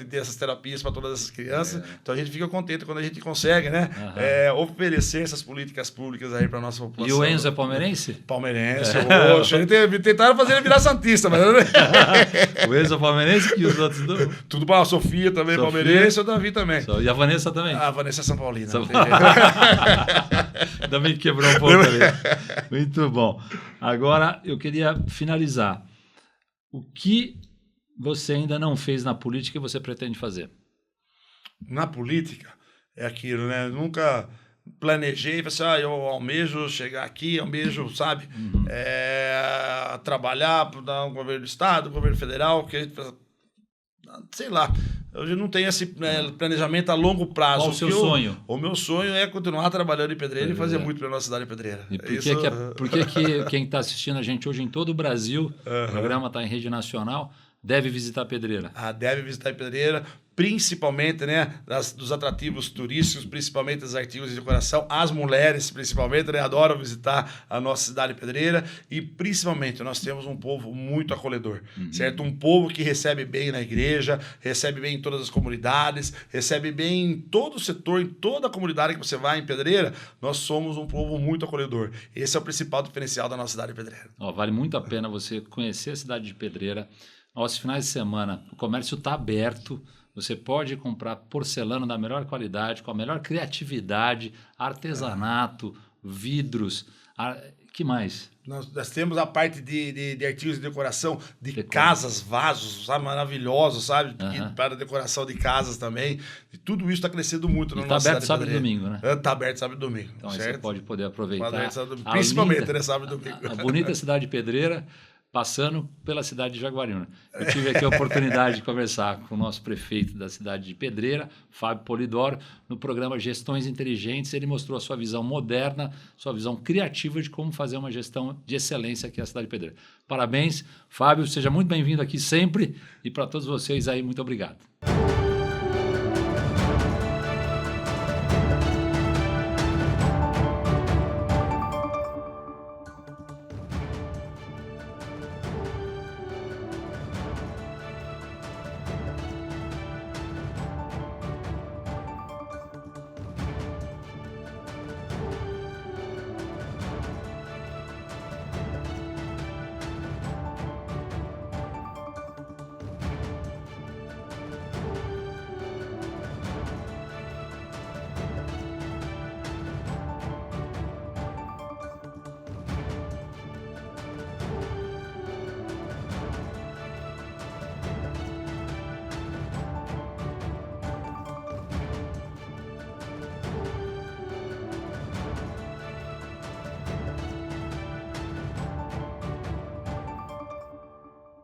dessas terapias para todas essas crianças. Então, a gente fica contente quando a gente consegue, né, oferecer essas políticas públicas aí para a nossa população. E o Enzo é palmeirense? Palmeirense. Poxa, tentaram fazer ele virar santista, mas... O Enzo é palmeirense e os outros do... Tudo para a Sofia também, palmeirense, e o Davi também. E a Vanessa também? A Vanessa é São Paulina. Ainda bem que quebrou um pouco ali. Muito bom. Agora, eu queria finalizar. O que você ainda não fez na política e você pretende fazer? Na política, é aquilo, né? Eu nunca planejei, falei assim, eu almejo chegar aqui, almejo, sabe, trabalhar para o governo do estado, governo federal, que a gente, sei lá, eu não tenho esse planejamento a longo prazo. Qual o seu sonho? O meu sonho é continuar trabalhando em Pedreira e fazer muito pela nossa cidade de Pedreira. E por que quem está assistindo a gente hoje em todo o Brasil, o programa está em rede nacional, deve visitar Pedreira? Deve visitar Pedreira, principalmente, né, dos atrativos turísticos, principalmente dos artigos de decoração. As mulheres, principalmente, né, adoram visitar a nossa cidade de Pedreira. E, principalmente, nós temos um povo muito acolhedor, certo? Um povo que recebe bem na igreja, recebe bem em todas as comunidades, recebe bem em todo o setor, em toda a comunidade que você vai em Pedreira. Nós somos um povo muito acolhedor. Esse é o principal diferencial da nossa cidade de Pedreira. Vale muito a pena você conhecer a cidade de Pedreira. Aos finais de semana, o comércio está aberto. Você pode comprar porcelana da melhor qualidade, com a melhor criatividade, artesanato, vidros. Que mais? Nós temos a parte de artigos de decoração de casas, vasos, sabe, maravilhosos, sabe? Para decoração de casas também. E tudo isso está crescendo muito na nossa cidade. Está aberto sábado e domingo, né? Está aberto sábado e domingo. Então certo? Aí você pode poder aproveitar. Principalmente, né? Sábado e domingo. A bonita cidade de Pedreira, passando pela cidade de Jaguariúna. Eu tive aqui a oportunidade de conversar com o nosso prefeito da cidade de Pedreira, Fábio Polidoro, no programa Gestões Inteligentes. Ele mostrou a sua visão moderna, sua visão criativa de como fazer uma gestão de excelência aqui na cidade de Pedreira. Parabéns, Fábio, seja muito bem-vindo aqui sempre e para todos vocês aí, muito obrigado.